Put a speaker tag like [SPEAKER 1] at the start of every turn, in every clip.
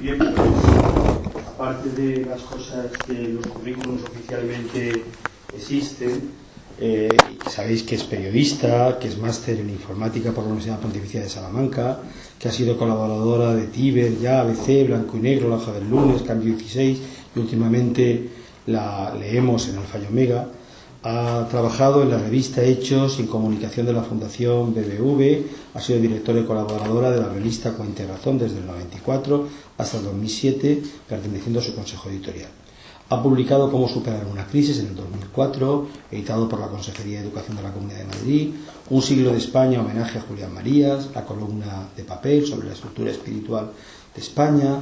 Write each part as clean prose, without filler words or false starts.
[SPEAKER 1] Bien, pues, aparte de las cosas que los currículos oficialmente existen, y que sabéis que es periodista, que es máster en informática por la Universidad Pontificia de Salamanca, que ha sido colaboradora de Tíber, Ya, ABC, Blanco y Negro, La Hoja del Lunes, Cambio 16, y últimamente la leemos en Alfa y Omega. Ha trabajado en la revista Hechos y en comunicación de la Fundación BBV, ha sido directora y colaboradora de la revista Cointegrazón desde el 94 hasta el 2007, perteneciendo a su consejo editorial. Ha publicado Cómo superar una crisis en el 2004, editado por la Consejería de Educación de la Comunidad de Madrid, Un siglo de España, homenaje a Julián Marías, la columna de papel sobre la estructura espiritual de España,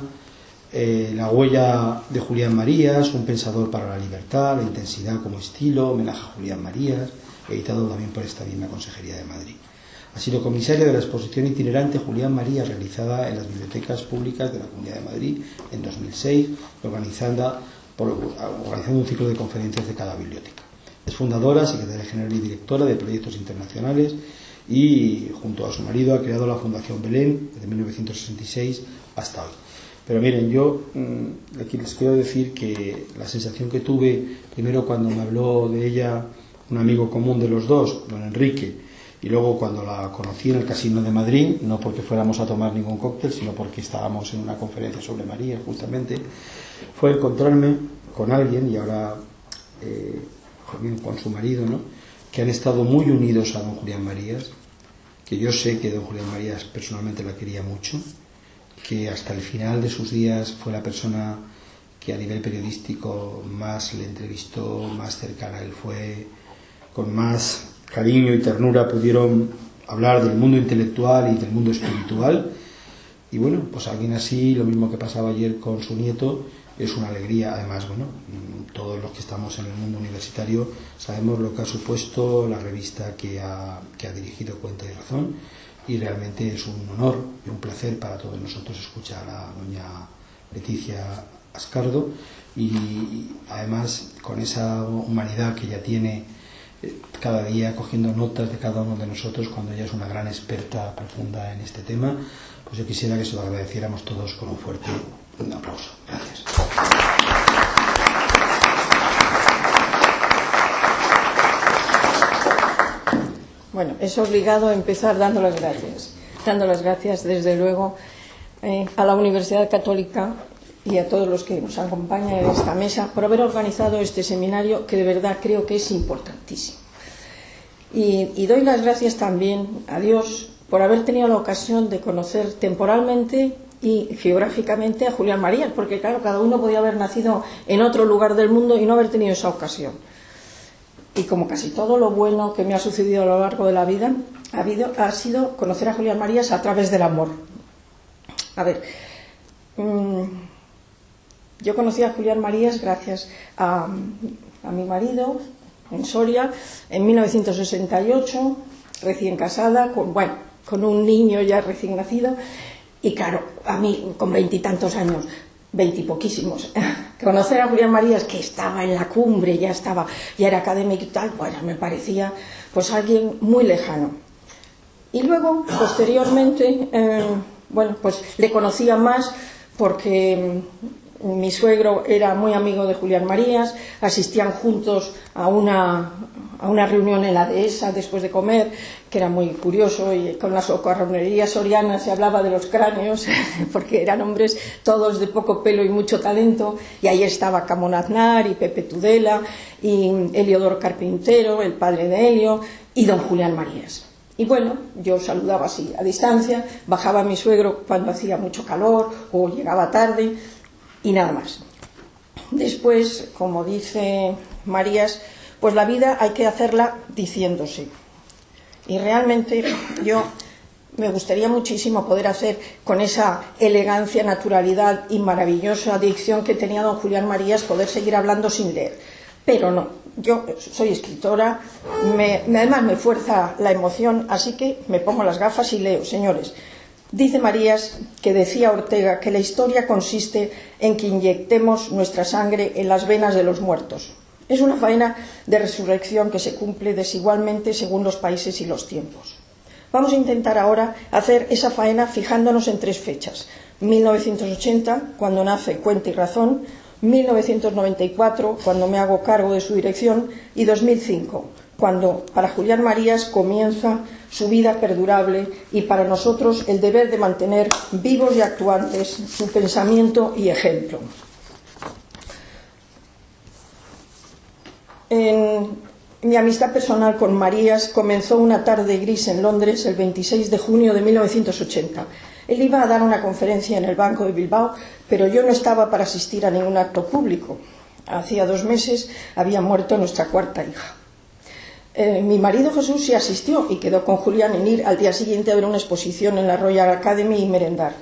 [SPEAKER 1] La huella de Julián Marías, Un pensador para la libertad, La intensidad como estilo, homenaje a Julián Marías, editado también por esta misma Consejería de Madrid. Ha sido comisaria de la exposición itinerante Julián Marías, realizada en las bibliotecas públicas de la Comunidad de Madrid en 2006, organizando un ciclo de conferencias de cada biblioteca. Es fundadora, secretaria general y directora de proyectos internacionales y, junto a su marido, ha creado la Fundación Belén desde 1966 hasta hoy. Pero miren, yo aquí les quiero decir que la sensación que tuve, primero cuando me habló de ella un amigo común de los dos, don Enrique, y luego cuando la conocí en el Casino de Madrid, no porque fuéramos a tomar ningún cóctel, sino porque estábamos en una conferencia sobre María, justamente, fue encontrarme con alguien, y ahora con su marido, ¿no?, que han estado muy unidos a don Julián Marías, que yo sé que don Julián Marías personalmente la quería mucho, que hasta el final de sus días fue la persona que a nivel periodístico más le entrevistó, más cercana a él fue, con más cariño y ternura pudieron hablar del mundo intelectual y del mundo espiritual. Y bueno, pues alguien así, lo mismo que pasaba ayer con su nieto, es una alegría. Además, bueno, todos los que estamos en el mundo universitario sabemos lo que ha supuesto la revista que ha dirigido Cuenta y Razón, y realmente es un honor y un placer para todos nosotros escuchar a doña Leticia Ascardo, y además con esa humanidad que ella tiene cada día, cogiendo notas de cada uno de nosotros, cuando ella es una gran experta profunda en este tema. Pues yo quisiera que se lo agradeciéramos todos con un fuerte aplauso. Gracias.
[SPEAKER 2] Bueno, es obligado empezar dando las gracias desde luego a la Universidad Católica y a todos los que nos acompañan en esta mesa por haber organizado este seminario, que de verdad creo que es importantísimo. Y doy las gracias también a Dios por haber tenido la ocasión de conocer temporalmente y geográficamente a Julián Marías, porque claro, cada uno podía haber nacido en otro lugar del mundo y no haber tenido esa ocasión. Y como casi todo lo bueno que me ha sucedido a lo largo de la vida ha sido conocer a Julián Marías a través del amor. A ver, yo conocí a Julián Marías gracias a mi marido en Soria en 1968, recién casada, con un niño ya recién nacido, y claro, a mí con 20 y tantos años, 20 y poquísimos, conocer a Julián Marías, que estaba en la cumbre, ya era académico y tal, bueno, me parecía pues alguien muy lejano. Y luego, posteriormente, pues le conocía más porque mi suegro era muy amigo de Julián Marías, asistían juntos a una reunión en la dehesa después de comer, que era muy curioso, y con la socarronería soriana se hablaba de los cráneos, porque eran hombres todos de poco pelo y mucho talento, y ahí estaba Camón Aznar y Pepe Tudela y Heliodoro Carpintero, el padre de Helio, y don Julián Marías. Y bueno, yo saludaba así a distancia, bajaba a mi suegro cuando hacía mucho calor o llegaba tarde, y nada más. Después, como dice Marías, pues la vida hay que hacerla diciéndose. Y realmente yo me gustaría muchísimo poder hacer con esa elegancia, naturalidad y maravillosa dicción que tenía don Julián Marías, poder seguir hablando sin leer. Pero no, yo soy escritora, además me fuerza la emoción, así que me pongo las gafas y leo. Señores, dice Marías que decía Ortega que la historia consiste en que inyectemos nuestra sangre en las venas de los muertos. Es una faena de resurrección que se cumple desigualmente según los países y los tiempos. Vamos a intentar ahora hacer esa faena fijándonos en 3 fechas: 1980, cuando nace Cuenta y Razón, 1994, cuando me hago cargo de su dirección, y 2005, cuando para Julián Marías comienza su vida perdurable y para nosotros el deber de mantener vivos y actuantes su pensamiento y ejemplo. Mi amistad personal con Marías comenzó una tarde gris en Londres el 26 de junio de 1980. Él iba a dar una conferencia en el Banco de Bilbao, pero yo no estaba para asistir a ningún acto público. Hacía 2 meses había muerto nuestra cuarta hija. Mi marido Jesús sí asistió y quedó con Julián en ir al día siguiente a ver una exposición en la Royal Academy y merendar.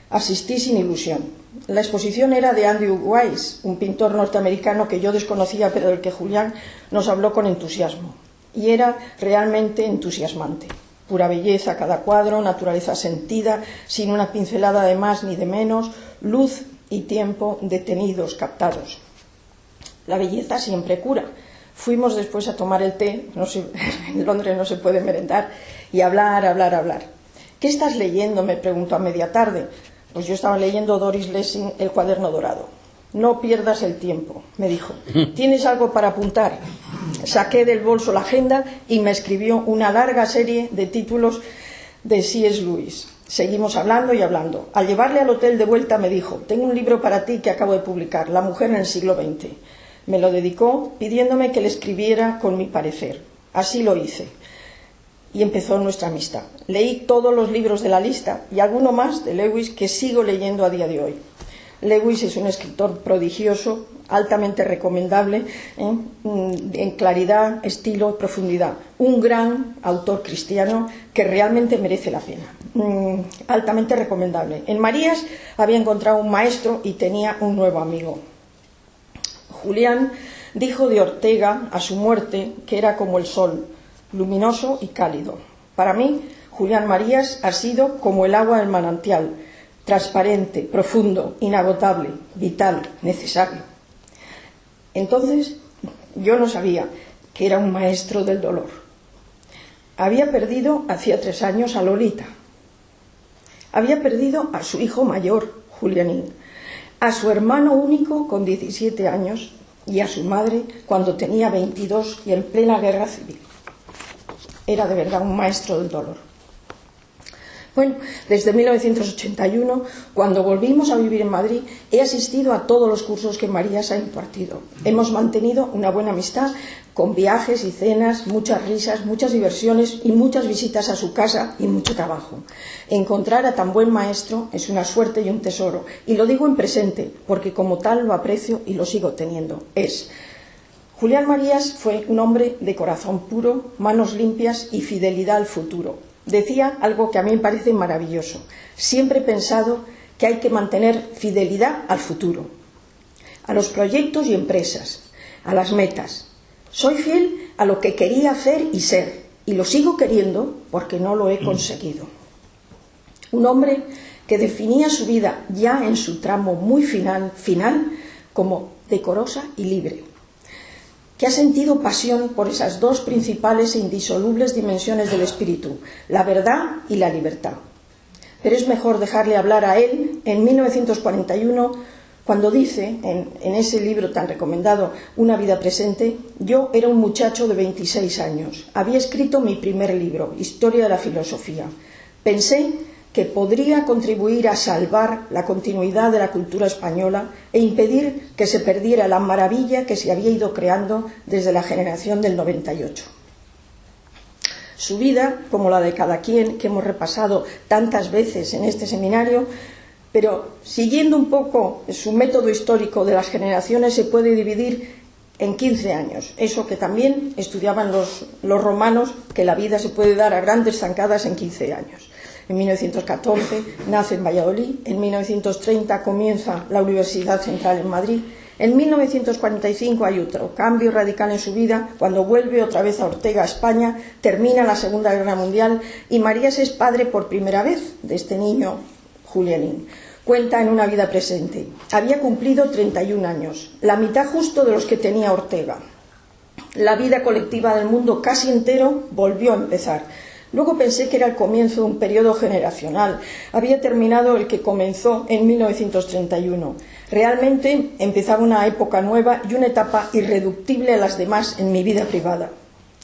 [SPEAKER 2] Asistí sin ilusión. La exposición era de Andrew Weiss, un pintor norteamericano que yo desconocía, pero del que Julián nos habló con entusiasmo. Y era realmente entusiasmante. Pura belleza cada cuadro, naturaleza sentida, sin una pincelada de más ni de menos, luz y tiempo detenidos, captados. La belleza siempre cura. Fuimos después a tomar el té, en Londres no se puede merendar, y hablar. ¿Qué estás leyendo?, me preguntó a media tarde. Pues yo estaba leyendo Doris Lessing, El cuaderno dorado. No pierdas el tiempo, me dijo. ¿Tienes algo para apuntar? Saqué del bolso la agenda y me escribió una larga serie de títulos de C.S. Lewis. Seguimos hablando y hablando. Al llevarle al hotel de vuelta me dijo: tengo un libro para ti que acabo de publicar, La mujer en el siglo XX. Me lo dedicó pidiéndome que le escribiera con mi parecer. Así lo hice. Y empezó nuestra amistad. Leí todos los libros de la lista y alguno más de Lewis que sigo leyendo a día de hoy. Lewis es un escritor prodigioso, altamente recomendable, en claridad, estilo y profundidad. Un gran autor cristiano que realmente merece la pena. Altamente recomendable. En Marías había encontrado un maestro y tenía un nuevo amigo. Julián dijo de Ortega a su muerte que era como el sol, luminoso y cálido. Para mí, Julián Marías ha sido como el agua del manantial, transparente, profundo, inagotable, vital, necesario. Entonces, yo no sabía que era un maestro del dolor. Había perdido hacía 3 años a Lolita. Había perdido a su hijo mayor, Julianín, a su hermano único con 17 años y a su madre cuando tenía 22 y en plena guerra civil. Era de verdad un maestro del dolor. Bueno, desde 1981, cuando volvimos a vivir en Madrid, he asistido a todos los cursos que Marías ha impartido. Hemos mantenido una buena amistad, con viajes y cenas, muchas risas, muchas diversiones y muchas visitas a su casa y mucho trabajo. Encontrar a tan buen maestro es una suerte y un tesoro, y lo digo en presente, porque como tal lo aprecio y lo sigo teniendo. Julián Marías fue un hombre de corazón puro, manos limpias y fidelidad al futuro. Decía algo que a mí me parece maravilloso. Siempre he pensado que hay que mantener fidelidad al futuro, a los proyectos y empresas, a las metas. Soy fiel a lo que quería hacer y ser, y lo sigo queriendo porque no lo he conseguido. Un hombre que definía su vida ya en su tramo muy final como decorosa y libre, que ha sentido pasión por esas 2 principales e indisolubles dimensiones del espíritu, la verdad y la libertad. Pero es mejor dejarle hablar a él en 1941, cuando dice, en ese libro tan recomendado, Una vida presente: yo era un muchacho de 26 años, había escrito mi primer libro, Historia de la filosofía. Pensé que podría contribuir a salvar la continuidad de la cultura española e impedir que se perdiera la maravilla que se había ido creando desde la generación del 98. Su vida, como la de cada quien, que hemos repasado tantas veces en este seminario, pero siguiendo un poco su método histórico de las generaciones, se puede dividir en 15 años. Eso que también estudiaban los romanos, que la vida se puede dar a grandes zancadas en 15 años. En 1914 nace en Valladolid, en 1930 comienza la Universidad Central en Madrid, en 1945 hay otro cambio radical en su vida, cuando vuelve otra vez a Ortega, a España, termina la Segunda Guerra Mundial y Marías es padre por primera vez de este niño, Julianín. Cuenta en Una vida presente: había cumplido 31 años, la mitad justo de los que tenía Ortega. La vida colectiva del mundo casi entero volvió a empezar. Luego pensé que era el comienzo de un periodo generacional. Había terminado el que comenzó en 1931. Realmente empezaba una época nueva y una etapa irreductible a las demás en mi vida privada.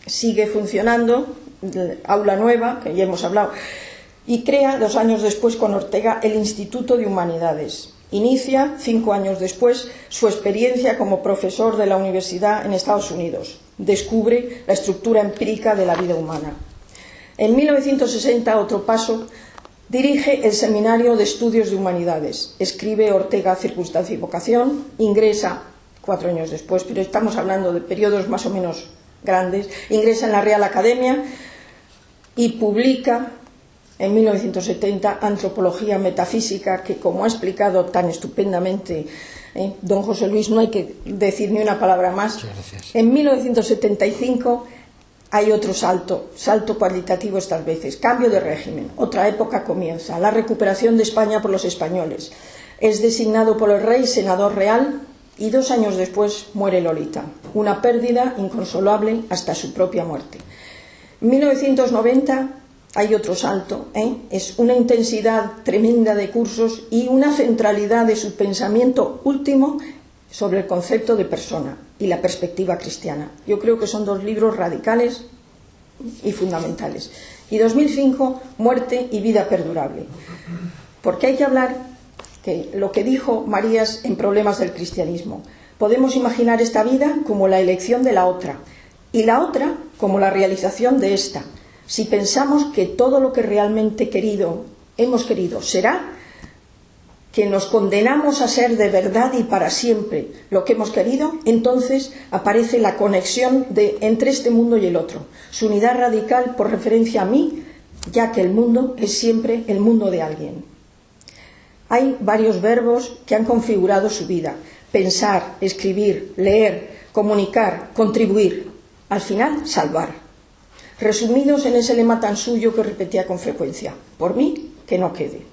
[SPEAKER 2] Sigue funcionando, aula nueva, que ya hemos hablado, y crea 2 años después con Ortega el Instituto de Humanidades. Inicia 5 años después su experiencia como profesor de la universidad en Estados Unidos. Descubre la estructura empírica de la vida humana. En 1960, otro paso, dirige el Seminario de Estudios de Humanidades. Escribe Ortega, Circunstancia y Vocación, ingresa 4 años después, pero estamos hablando de periodos más o menos grandes, ingresa en la Real Academia y publica en 1970 Antropología Metafísica, que, como ha explicado tan estupendamente don José Luis, no hay que decir ni una palabra más. En 1975 hay otro salto cualitativo estas veces, cambio de régimen, otra época comienza, la recuperación de España por los españoles. Es designado por el rey senador real y 2 años después muere Lolita, una pérdida inconsolable hasta su propia muerte. En 1990 hay otro salto, es una intensidad tremenda de cursos y una centralidad de su pensamiento último sobre el concepto de persona y la perspectiva cristiana. Yo creo que son 2 libros radicales y fundamentales. Y 2005, Muerte y vida perdurable. Porque hay que hablar que lo que dijo Marías en Problemas del cristianismo. Podemos imaginar esta vida como la elección de la otra y la otra como la realización de esta. Si pensamos que todo lo que realmente hemos querido será, que nos condenamos a ser de verdad y para siempre lo que hemos querido, entonces aparece la conexión entre este mundo y el otro, su unidad radical por referencia a mí, ya que el mundo es siempre el mundo de alguien. Hay varios verbos que han configurado su vida: pensar, escribir, leer, comunicar, contribuir, al final salvar, resumidos en ese lema tan suyo que repetía con frecuencia: por mí, que no quede.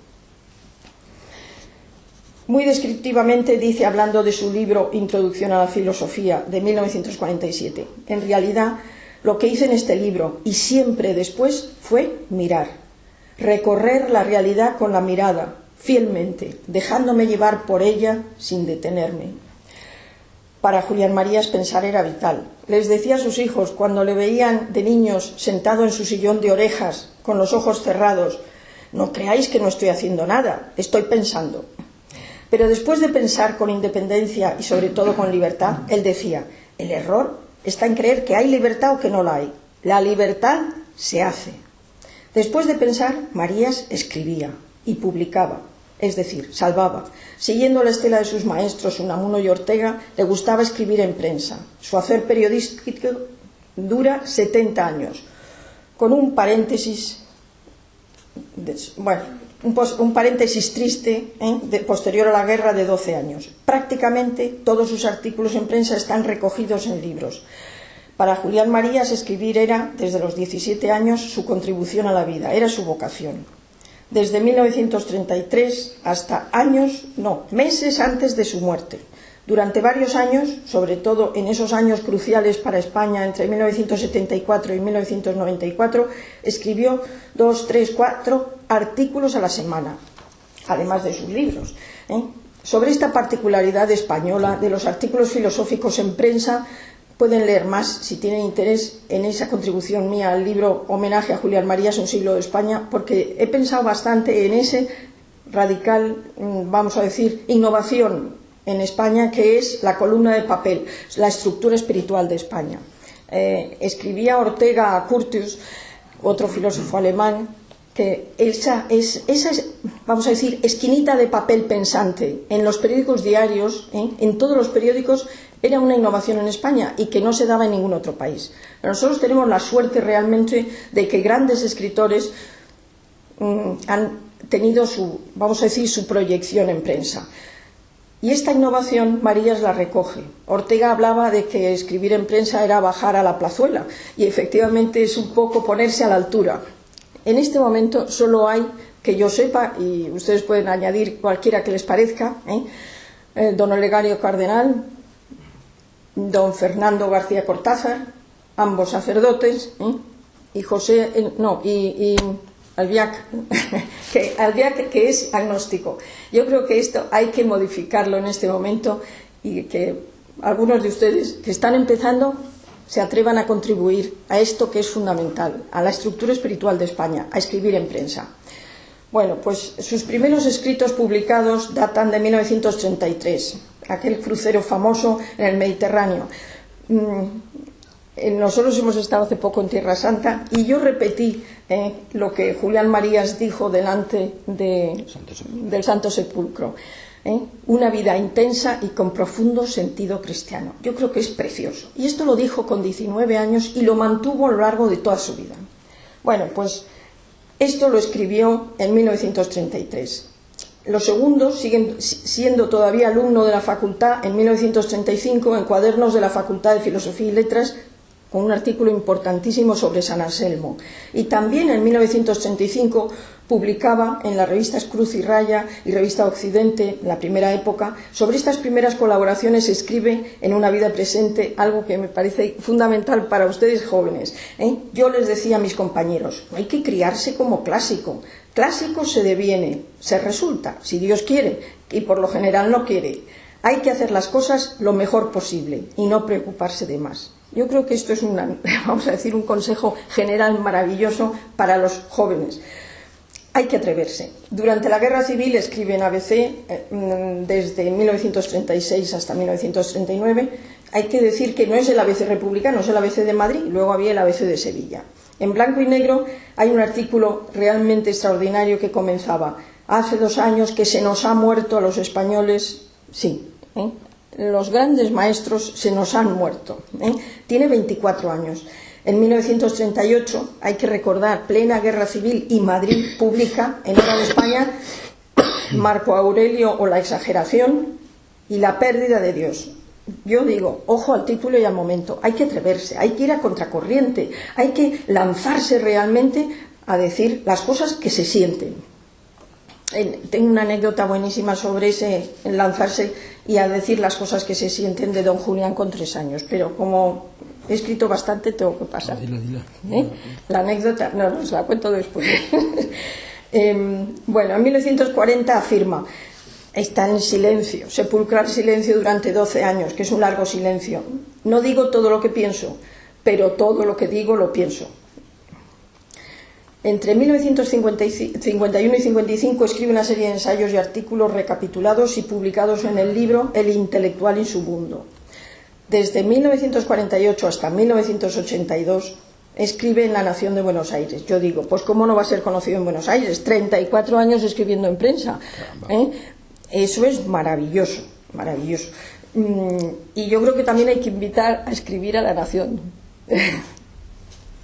[SPEAKER 2] Muy descriptivamente dice, hablando de su libro Introducción a la Filosofía de 1947, en realidad lo que hice en este libro y siempre después fue mirar, recorrer la realidad con la mirada, fielmente, dejándome llevar por ella sin detenerme. Para Julián Marías pensar era vital. Les decía a sus hijos cuando le veían de niños sentado en su sillón de orejas, con los ojos cerrados: no creáis que no estoy haciendo nada, estoy pensando. Pero después de pensar con independencia y sobre todo con libertad, él decía: el error está en creer que hay libertad o que no la hay. La libertad se hace. Después de pensar, Marías escribía y publicaba, es decir, salvaba. Siguiendo la estela de sus maestros Unamuno y Ortega, le gustaba escribir en prensa. Su hacer periodístico dura 70 años, con un paréntesis, un paréntesis triste, posterior a la guerra, de 12 años. Prácticamente todos sus artículos en prensa están recogidos en libros. Para Julián Marías, escribir era, desde los 17 años, su contribución a la vida, era su vocación. Desde 1933 hasta meses antes de su muerte. Durante varios años, sobre todo en esos años cruciales para España, entre 1974 y 1994, escribió 2, 3, 4 artículos a la semana, además de sus libros. Sobre esta particularidad española de los artículos filosóficos en prensa, pueden leer más, si tienen interés, en esa contribución mía al libro Homenaje a Julián Marías, un siglo de España, porque he pensado bastante en ese radical, vamos a decir, innovación en España, que es la columna de papel, la estructura espiritual de España. Escribía Ortega a Curtius, otro filósofo alemán, que esa vamos a decir, esquinita de papel pensante en los periódicos diarios, en todos los periódicos, era una innovación en España y que no se daba en ningún otro país. Nosotros tenemos la suerte realmente de que grandes escritores han tenido vamos a decir, su proyección en prensa. Y esta innovación Marías la recoge. Ortega hablaba de que escribir en prensa era bajar a la plazuela, y efectivamente es un poco ponerse a la altura. En este momento solo hay, que yo sepa, y ustedes pueden añadir cualquiera que les parezca, don Olegario Cardenal, don Fernando García Cortázar, ambos sacerdotes, y José, no, y Albiach, que es agnóstico. Yo creo que esto hay que modificarlo en este momento y que algunos de ustedes que están empezando se atrevan a contribuir a esto que es fundamental, a la estructura espiritual de España, a escribir en prensa. Bueno, pues sus primeros escritos publicados datan de 1933, aquel crucero famoso en el Mediterráneo. Nosotros hemos estado hace poco en Tierra Santa y yo repetí lo que Julián Marías dijo delante del Santo Sepulcro. Una vida intensa y con profundo sentido cristiano. Yo creo que es precioso. Y esto lo dijo con 19 años y lo mantuvo a lo largo de toda su vida. Bueno, pues esto lo escribió en 1933. Los segundos siguen siendo todavía alumno de la facultad en 1935 en Cuadernos de la Facultad de Filosofía y Letras, con un artículo importantísimo sobre San Anselmo. Y también en 1935 publicaba en las revistas Cruz y Raya y Revista Occidente, en la primera época. Sobre estas primeras colaboraciones escribe en Una vida presente algo que me parece fundamental para ustedes jóvenes. Yo les decía a mis compañeros, no hay que criarse como clásico. Clásico se deviene, se resulta, si Dios quiere, y por lo general no quiere. Hay que hacer las cosas lo mejor posible y no preocuparse de más. Yo creo que esto es vamos a decir, un consejo general maravilloso para los jóvenes. Hay que atreverse. Durante la Guerra Civil escribe en ABC desde 1936 hasta 1939. Hay que decir que no es el ABC republicano, es el ABC de Madrid, luego había el ABC de Sevilla. En blanco y negro hay un artículo realmente extraordinario que comenzaba: hace 2 años que se nos ha muerto a los españoles, sí, los grandes maestros se nos han muerto. Tiene 24 años. En 1938, hay que recordar, plena guerra civil, y Madrid publica en Hora de España Marco Aurelio o la exageración y la pérdida de Dios. Yo digo, ojo al título y al momento, hay que atreverse, hay que ir a contracorriente, hay que lanzarse realmente a decir las cosas que se sienten. Tengo una anécdota buenísima sobre ese lanzarse y a decir las cosas que se sienten de don Julián con 3 años, pero como he escrito bastante tengo que pasar.
[SPEAKER 3] Dila.
[SPEAKER 2] La anécdota, no, os la cuento después. Bueno, en 1940 afirma: está en silencio, sepulcral silencio durante 12 años, que es un largo silencio. No digo todo lo que pienso, pero todo lo que digo lo pienso. Entre 1951 y 55 escribe una serie de ensayos y artículos recapitulados y publicados en el libro El intelectual y su mundo. Desde 1948 hasta 1982 escribe en La Nación de Buenos Aires. Yo digo, pues ¿cómo no va a ser conocido en Buenos Aires? 34 años escribiendo en prensa. Eso es maravilloso, maravilloso. Y yo creo que también hay que invitar a escribir a La Nación.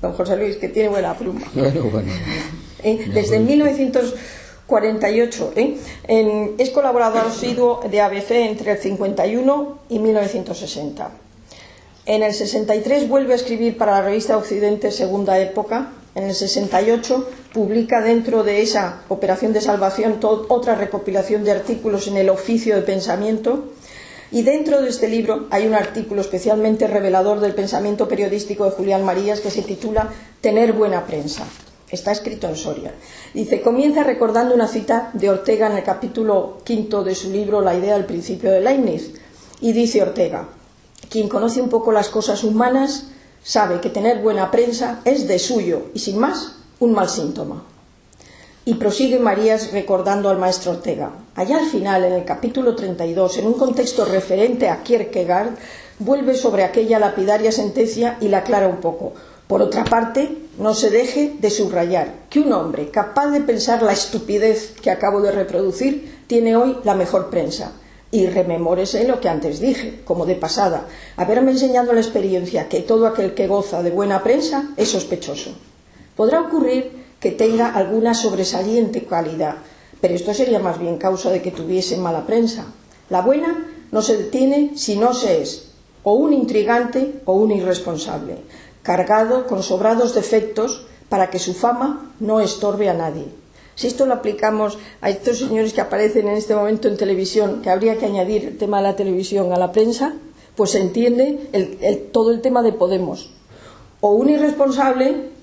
[SPEAKER 2] Don José Luis, que tiene buena pluma.
[SPEAKER 3] Bueno.
[SPEAKER 2] Desde 1948 es colaborador asiduo de ABC entre el 51 y 1960. En el 63 vuelve a escribir para la revista Occidente, Segunda Época. En el 68 publica dentro de esa operación de salvación otra recopilación de artículos en El Oficio de Pensamiento. Y dentro de este libro hay un artículo especialmente revelador del pensamiento periodístico de Julián Marías que se titula Tener buena prensa. Está escrito en Soria. Dice, comienza recordando una cita de Ortega en el capítulo 5 de su libro La idea del principio de Leibniz. Y dice Ortega, quien conoce un poco las cosas humanas sabe que tener buena prensa es de suyo y sin más un mal síntoma. Y prosigue Marías recordando al maestro Ortega. Allá al final, en el capítulo 32, en un contexto referente a Kierkegaard, vuelve sobre aquella lapidaria sentencia y la aclara un poco. Por otra parte, no se deje de subrayar que un hombre capaz de pensar la estupidez que acabo de reproducir tiene hoy la mejor prensa. Y rememórese lo que antes dije, como de pasada, haberme enseñado la experiencia que todo aquel que goza de buena prensa es sospechoso. Podrá ocurrir que tenga alguna sobresaliente calidad, pero esto sería más bien causa de que tuviese mala prensa. La buena no se detiene si no se es o un intrigante o un irresponsable, cargado con sobrados defectos para que su fama no estorbe a nadie. Si esto lo aplicamos a estos señores que aparecen en este momento en televisión, que habría que añadir el tema de la televisión a la prensa, pues se entiende todo el tema de Podemos. O un irresponsable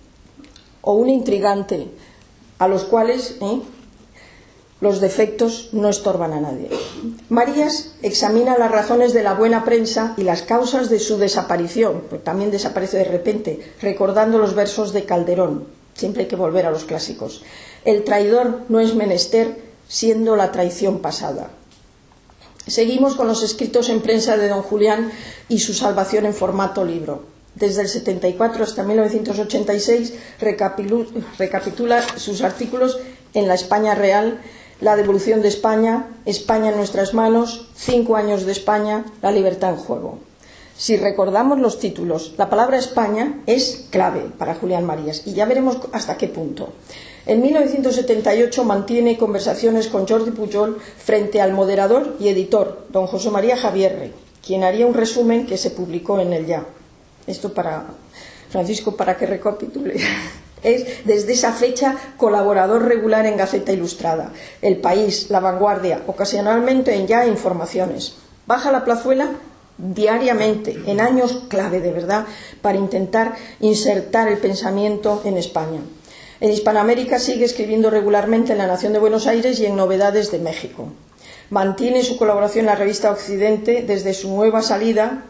[SPEAKER 2] o un intrigante, a los cuales los defectos no estorban a nadie. Marías examina las razones de la buena prensa y las causas de su desaparición, pues también desaparece de repente, recordando los versos de Calderón. Siempre hay que volver a los clásicos. El traidor no es menester, siendo la traición pasada. Seguimos con los escritos en prensa de don Julián y su salvación en formato libro. Desde el 74 hasta 1986 recapitula sus artículos en La España Real, La devolución de España, España en nuestras manos, 5 años de España, La libertad en juego. Si recordamos los títulos, la palabra España es clave para Julián Marías y ya veremos hasta qué punto. En 1978 mantiene conversaciones con Jordi Pujol frente al moderador y editor, don José María Javierre, quien haría un resumen que se publicó en el Ya. Esto para Francisco, para que recapitule. Es desde esa fecha colaborador regular en Gaceta Ilustrada, El País, La Vanguardia, ocasionalmente en Ya Informaciones. Baja a la plazuela diariamente, en años clave de verdad, para intentar insertar el pensamiento en España. En Hispanoamérica sigue escribiendo regularmente en La Nación de Buenos Aires y en Novedades de México. Mantiene su colaboración en la revista Occidente desde su nueva salida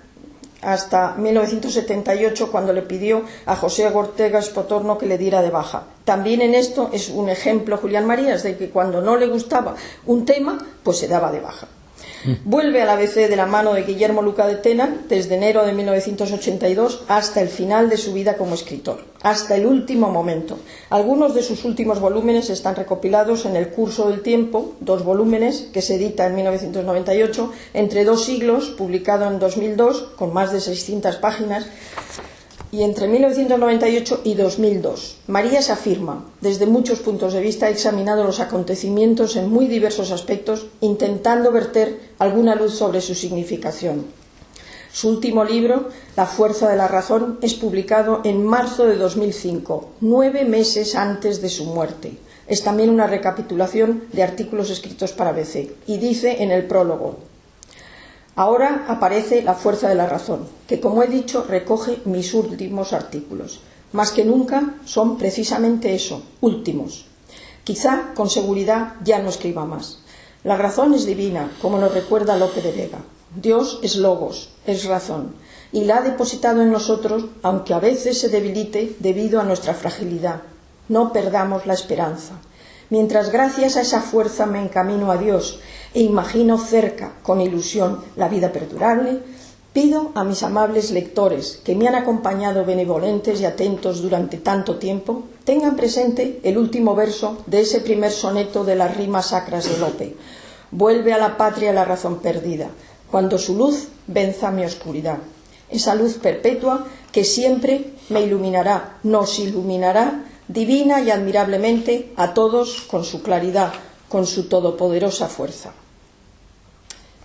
[SPEAKER 2] hasta 1978, cuando le pidió a José Ortega Espotorno que le diera de baja. También en esto es un ejemplo Julián Marías de que cuando no le gustaba un tema, pues se daba de baja. Vuelve al ABC de la mano de Guillermo Luca de Tena desde enero de 1982 hasta el final de su vida como escritor, hasta el último momento. Algunos de sus últimos volúmenes están recopilados en El curso del tiempo, 2 volúmenes que se edita en 1998, Entre 2 siglos, publicado en 2002 con más de 600 páginas, y entre 1998 y 2002. Marías afirma, desde muchos puntos de vista ha examinado los acontecimientos en muy diversos aspectos, intentando verter alguna luz sobre su significación. Su último libro, La fuerza de la razón, es publicado en marzo de 2005, 9 meses antes de su muerte. Es también una recapitulación de artículos escritos para ABC, y dice en el prólogo: ahora aparece La fuerza de la razón, que, como he dicho, recoge mis últimos artículos. Más que nunca son precisamente eso, últimos. Quizá, con seguridad, ya no escriba más. La razón es divina, como nos recuerda Lope de Vega. Dios es logos, es razón, y la ha depositado en nosotros, aunque a veces se debilite debido a nuestra fragilidad. No perdamos la esperanza. Mientras gracias a esa fuerza me encamino a Dios e imagino cerca, con ilusión, la vida perdurable, pido a mis amables lectores, que me han acompañado benevolentes y atentos durante tanto tiempo, tengan presente el último verso de ese primer soneto de las rimas sacras de Lope. Vuelve a la patria la razón perdida, cuando su luz venza mi oscuridad. Esa luz perpetua que siempre me iluminará, nos iluminará, divina y admirablemente a todos con su claridad, con su todopoderosa fuerza.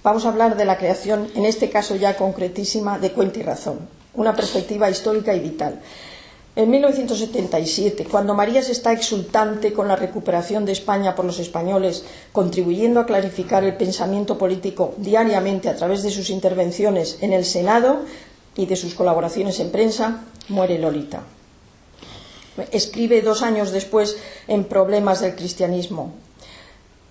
[SPEAKER 2] Vamos a hablar de la creación, en este caso ya concretísima, de Cuenta y Razón, una perspectiva histórica y vital. En 1977, cuando Marías está exultante con la recuperación de España por los españoles, contribuyendo a clarificar el pensamiento político diariamente a través de sus intervenciones en el Senado y de sus colaboraciones en prensa, muere Lolita. Escribe 2 años después en Problemas del cristianismo: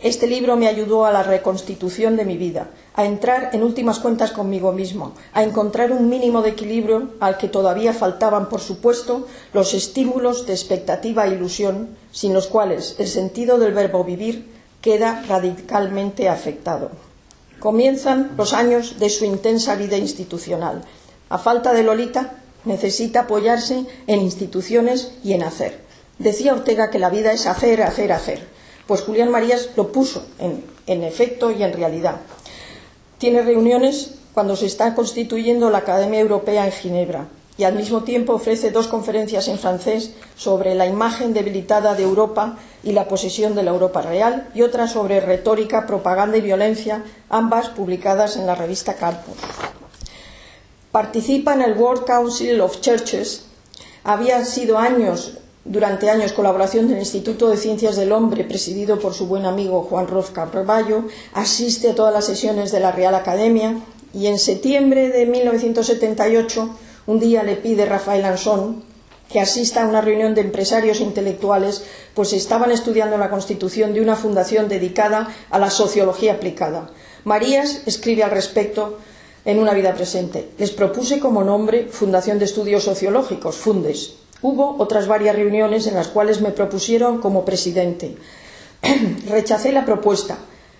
[SPEAKER 2] este libro me ayudó a la reconstitución de mi vida, a entrar en últimas cuentas conmigo mismo, a encontrar un mínimo de equilibrio al que todavía faltaban, por supuesto, los estímulos de expectativa e ilusión, sin los cuales el sentido del verbo vivir queda radicalmente afectado. Comienzan los años de su intensa vida institucional. A falta de Lolita, necesita apoyarse en instituciones y en hacer. Decía Ortega que la vida es hacer, hacer, hacer. Pues Julián Marías lo puso en efecto y en realidad. Tiene reuniones cuando se está constituyendo la Academia Europea en Ginebra y al mismo tiempo ofrece 2 conferencias en francés sobre la imagen debilitada de Europa y la posesión de la Europa real, y otra sobre retórica, propaganda y violencia, ambas publicadas en la revista Campus. Participa en el World Council of Churches. Había sido durante años colaboración del Instituto de Ciencias del Hombre, presidido por su buen amigo Juan Roz Carballo. Asiste a todas las sesiones de la Real Academia y en septiembre de 1978 un día le pide Rafael Ansón, que asista a una reunión de empresarios intelectuales, pues estaban estudiando la constitución de una fundación dedicada a la sociología aplicada. Marías escribe al respecto en Una vida presente: les propuse como nombre Fundación de Estudios Sociológicos, Fundes. Hubo otras varias reuniones en las cuales me propusieron como presidente. Rechacé la propuesta.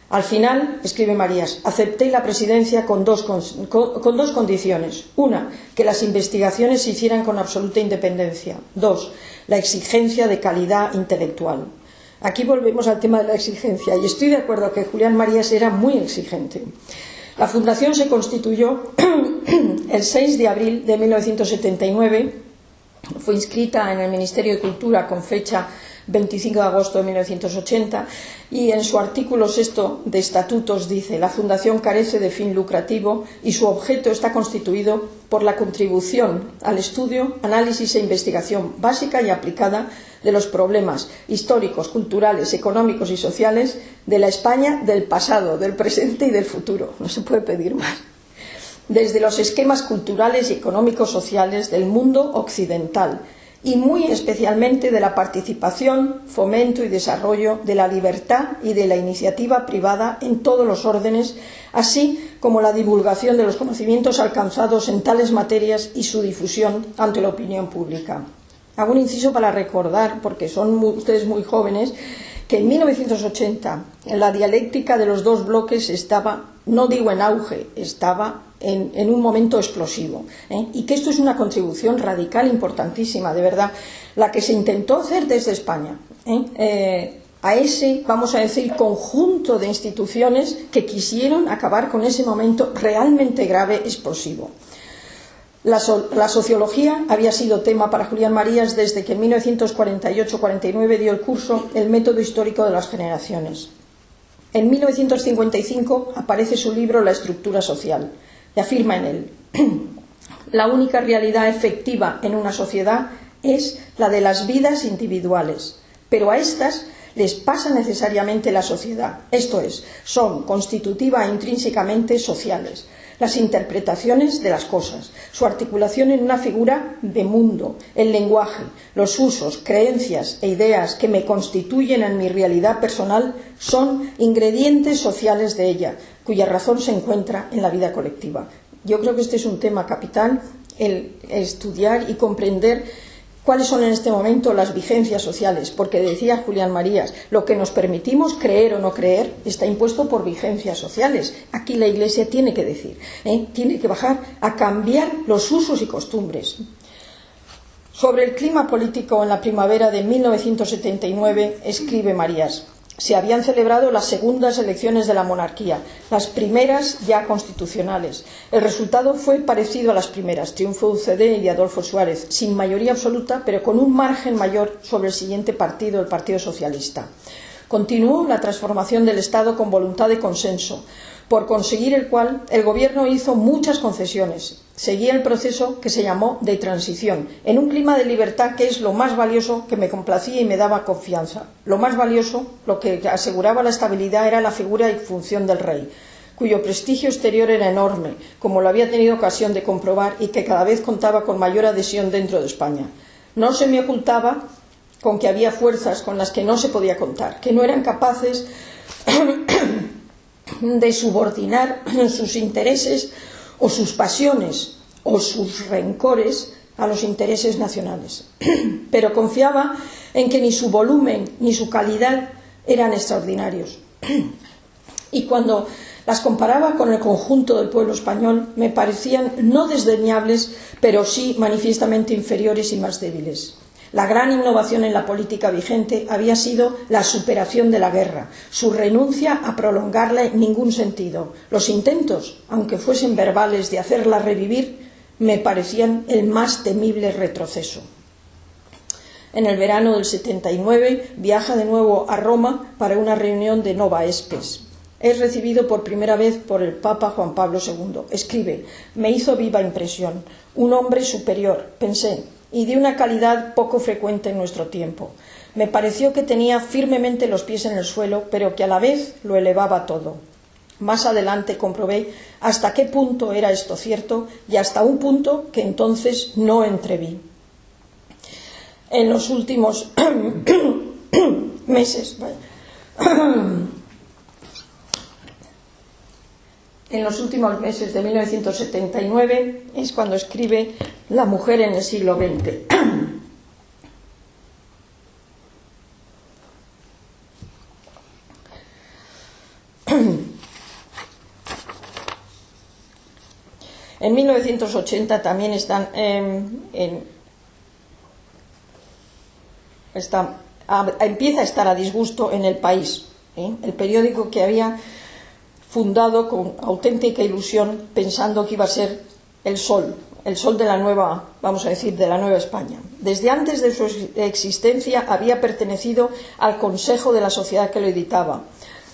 [SPEAKER 2] Al final, escribe Marías, acepté la presidencia con dos condiciones. Una, que las investigaciones se hicieran con absoluta independencia. Dos, la exigencia de calidad intelectual. Aquí volvemos al tema de la exigencia, y estoy de acuerdo que Julián Marías era muy exigente. La fundación se constituyó el 6 de abril de 1979, fue inscrita en el Ministerio de Cultura con fecha 25 de agosto de 1980, y en su artículo 6 de estatutos dice: la Fundación carece de fin lucrativo y su objeto está constituido por la contribución al estudio, análisis e investigación básica y aplicada de los problemas históricos, culturales, económicos y sociales de la España del pasado, del presente y del futuro. No se puede pedir más. Desde los esquemas culturales y económicos sociales del mundo occidental, y muy especialmente de la participación, fomento y desarrollo de la libertad y de la iniciativa privada en todos los órdenes, así como la divulgación de los conocimientos alcanzados en tales materias y su difusión ante la opinión pública. Hago un inciso para recordar, porque son ustedes muy jóvenes, que en 1980 en la dialéctica de los dos bloques estaba, no digo en auge, estaba en un momento explosivo, y que esto es una contribución radical importantísima, de verdad, la que se intentó hacer desde España, a ese, vamos a decir, conjunto de instituciones que quisieron acabar con ese momento realmente grave, explosivo. La sociología había sido tema para Julián Marías desde que en 1948-49 dio el curso El método histórico de las generaciones. En 1955 aparece su libro La estructura social, y afirma en él: la única realidad efectiva en una sociedad es la de las vidas individuales, pero a estas les pasa necesariamente la sociedad, esto es, son constitutiva e intrínsecamente sociales. Las interpretaciones de las cosas, su articulación en una figura de mundo, el lenguaje, los usos, creencias e ideas que me constituyen en mi realidad personal son ingredientes sociales de ella, cuya razón se encuentra en la vida colectiva. Yo creo que este es un tema capital, el estudiar y comprender cuáles son en este momento las vigencias sociales, porque decía Julián Marías, lo que nos permitimos creer o no creer está impuesto por vigencias sociales. Aquí la Iglesia tiene que decir, tiene que bajar a cambiar los usos y costumbres. Sobre el clima político en la primavera de 1979 escribe Marías: se habían celebrado las segundas elecciones de la monarquía, las primeras ya constitucionales. El resultado fue parecido a las primeras, triunfo de UCD y de Adolfo Suárez, sin mayoría absoluta, pero con un margen mayor sobre el siguiente partido, el Partido Socialista. Continuó la transformación del Estado con voluntad de consenso, por conseguir el cual el Gobierno hizo muchas concesiones. Seguía el proceso que se llamó de transición, en un clima de libertad que es lo más valioso, que me complacía y me daba confianza. Lo más valioso, lo que aseguraba la estabilidad, era la figura y función del rey, cuyo prestigio exterior era enorme, como lo había tenido ocasión de comprobar, y que cada vez contaba con mayor adhesión dentro de España. No se me ocultaba con que había fuerzas con las que no se podía contar, que no eran capaces de subordinar sus intereses o sus pasiones o sus rencores a los intereses nacionales. Pero confiaba en que ni su volumen ni su calidad eran extraordinarios. Y cuando las comparaba con el conjunto del pueblo español, me parecían no desdeñables, pero sí manifiestamente inferiores y más débiles. La gran innovación en la política vigente había sido la superación de la guerra, su renuncia a prolongarla en ningún sentido. Los intentos, aunque fuesen verbales, de hacerla revivir, me parecían el más temible retroceso. En el verano del 79 viaja de nuevo a Roma para una reunión de Nova Espes. Es recibido por primera vez por el Papa Juan Pablo II. Escribe: me hizo viva impresión, un hombre superior, pensé, y de una calidad poco frecuente en nuestro tiempo. Me pareció que tenía firmemente los pies en el suelo, pero que a la vez lo elevaba todo. Más adelante comprobé hasta qué punto era esto cierto y hasta un punto que entonces no entreví. en los últimos meses. En los últimos meses de 1979 es cuando escribe La mujer en el siglo XX. En 1980 también empieza a estar a disgusto en El País, el periódico que había fundado con auténtica ilusión, pensando que iba a ser el sol de la nueva, vamos a decir, de la nueva España. Desde antes de su existencia había pertenecido al consejo de la sociedad que lo editaba,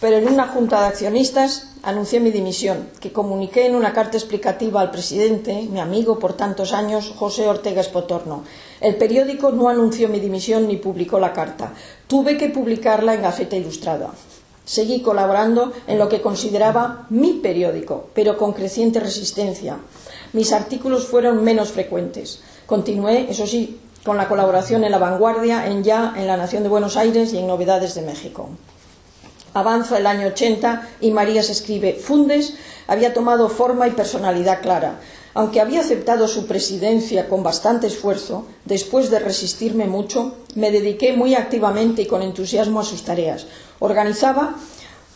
[SPEAKER 2] pero en una junta de accionistas anuncié mi dimisión, que comuniqué en una carta explicativa al presidente, mi amigo por tantos años, José Ortega Espotorno. El periódico no anunció mi dimisión ni publicó la carta. Tuve que publicarla en Gaceta Ilustrada. Seguí colaborando en lo que consideraba mi periódico, pero con creciente resistencia. Mis artículos fueron menos frecuentes. Continué, eso sí, con la colaboración en La Vanguardia, en Ya, en La Nación de Buenos Aires y en Novedades de México. Avanza el año 80 y Marías escribe: Fundes había tomado forma y personalidad clara. Aunque había aceptado su presidencia con bastante esfuerzo, después de resistirme mucho, me dediqué muy activamente y con entusiasmo a sus tareas. Organizaba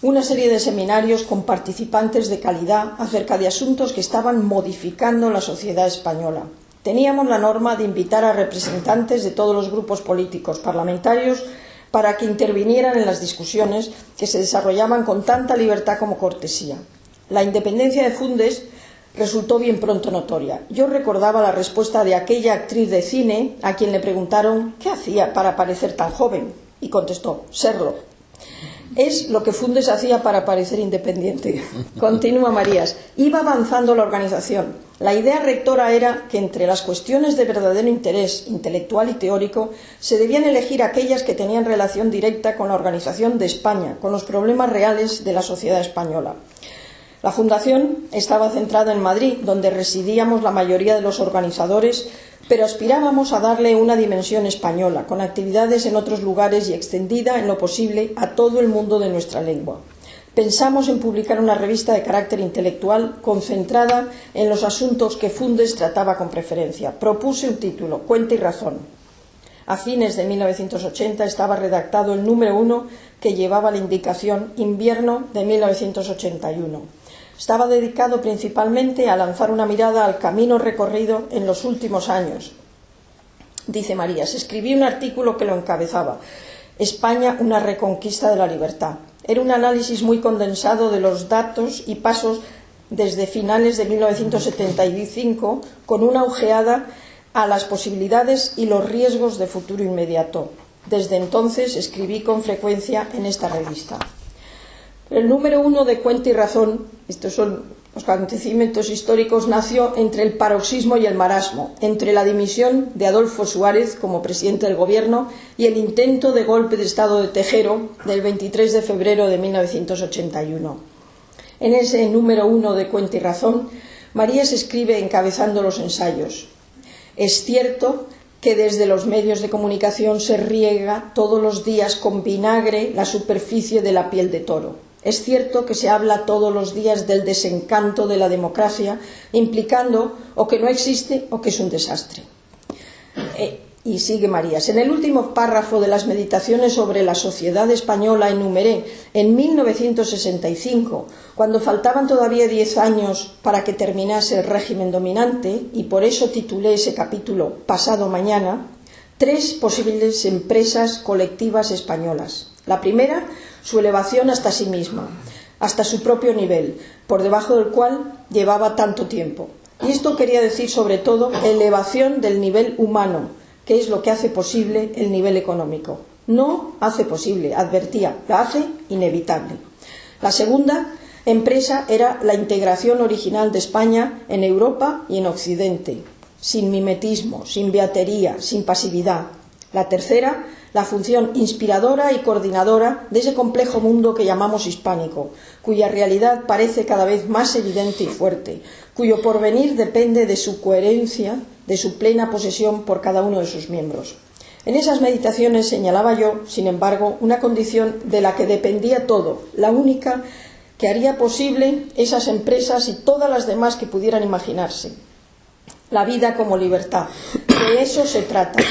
[SPEAKER 2] una serie de seminarios con participantes de calidad acerca de asuntos que estaban modificando la sociedad española. Teníamos la norma de invitar a representantes de todos los grupos políticos parlamentarios para que intervinieran en las discusiones que se desarrollaban con tanta libertad como cortesía. La independencia de Fundes resultó bien pronto notoria. Yo recordaba la respuesta de aquella actriz de cine a quien le preguntaron qué hacía para parecer tan joven, y contestó: serlo. Es lo que Fundes hacía para parecer independiente. Continúa Marías: iba avanzando la organización. La idea rectora era que entre las cuestiones de verdadero interés intelectual y teórico se debían elegir aquellas que tenían relación directa con la organización de España, con los problemas reales de la sociedad española. La fundación estaba centrada en Madrid, donde residíamos la mayoría de los organizadores, pero aspirábamos a darle una dimensión española, con actividades en otros lugares y extendida en lo posible a todo el mundo de nuestra lengua. Pensamos en publicar una revista de carácter intelectual concentrada en los asuntos que Fundes trataba con preferencia. Propuse un título: Cuenta y razón. A fines de 1980 estaba redactado el número 1, que llevaba la indicación Invierno de 1981. Estaba dedicado principalmente a lanzar una mirada al camino recorrido en los últimos años. Dice Marías: escribí un artículo que lo encabezaba: España, una reconquista de la libertad. Era un análisis muy condensado de los datos y pasos desde finales de 1975, con una ojeada a las posibilidades y los riesgos de futuro inmediato. Desde entonces escribí con frecuencia en esta revista. El número 1 de Cuenta y razón, estos son los acontecimientos históricos, nació entre el paroxismo y el marasmo, entre la dimisión de Adolfo Suárez como presidente del gobierno y el intento de golpe de Estado de Tejero del 23 de febrero de 1981. En ese número 1 de Cuenta y razón, Marías escribe encabezando los ensayos: es cierto que desde los medios de comunicación se riega todos los días con vinagre la superficie de la piel de toro. Es cierto que se habla todos los días del desencanto de la democracia, implicando o que no existe o que es un desastre. Y sigue Marías: en el último párrafo de las meditaciones sobre la sociedad española enumeré en 1965, cuando faltaban todavía 10 años para que terminase el régimen dominante, y por eso titulé ese capítulo Pasado Mañana, 3 posibles empresas colectivas españolas. La primera, su elevación hasta sí misma, hasta su propio nivel, por debajo del cual llevaba tanto tiempo. Y esto quería decir sobre todo elevación del nivel humano, que es lo que hace posible el nivel económico. No hace posible, advertía, la hace inevitable. La segunda empresa era la integración original de España en Europa y en Occidente, sin mimetismo, sin beatería, sin pasividad. La tercera, la función inspiradora y coordinadora de ese complejo mundo que llamamos hispánico, cuya realidad parece cada vez más evidente y fuerte, cuyo porvenir depende de su coherencia, de su plena posesión por cada uno de sus miembros. En esas meditaciones señalaba yo, sin embargo, una condición de la que dependía todo, la única que haría posible esas empresas y todas las demás que pudieran imaginarse. La vida como libertad. De eso se trata.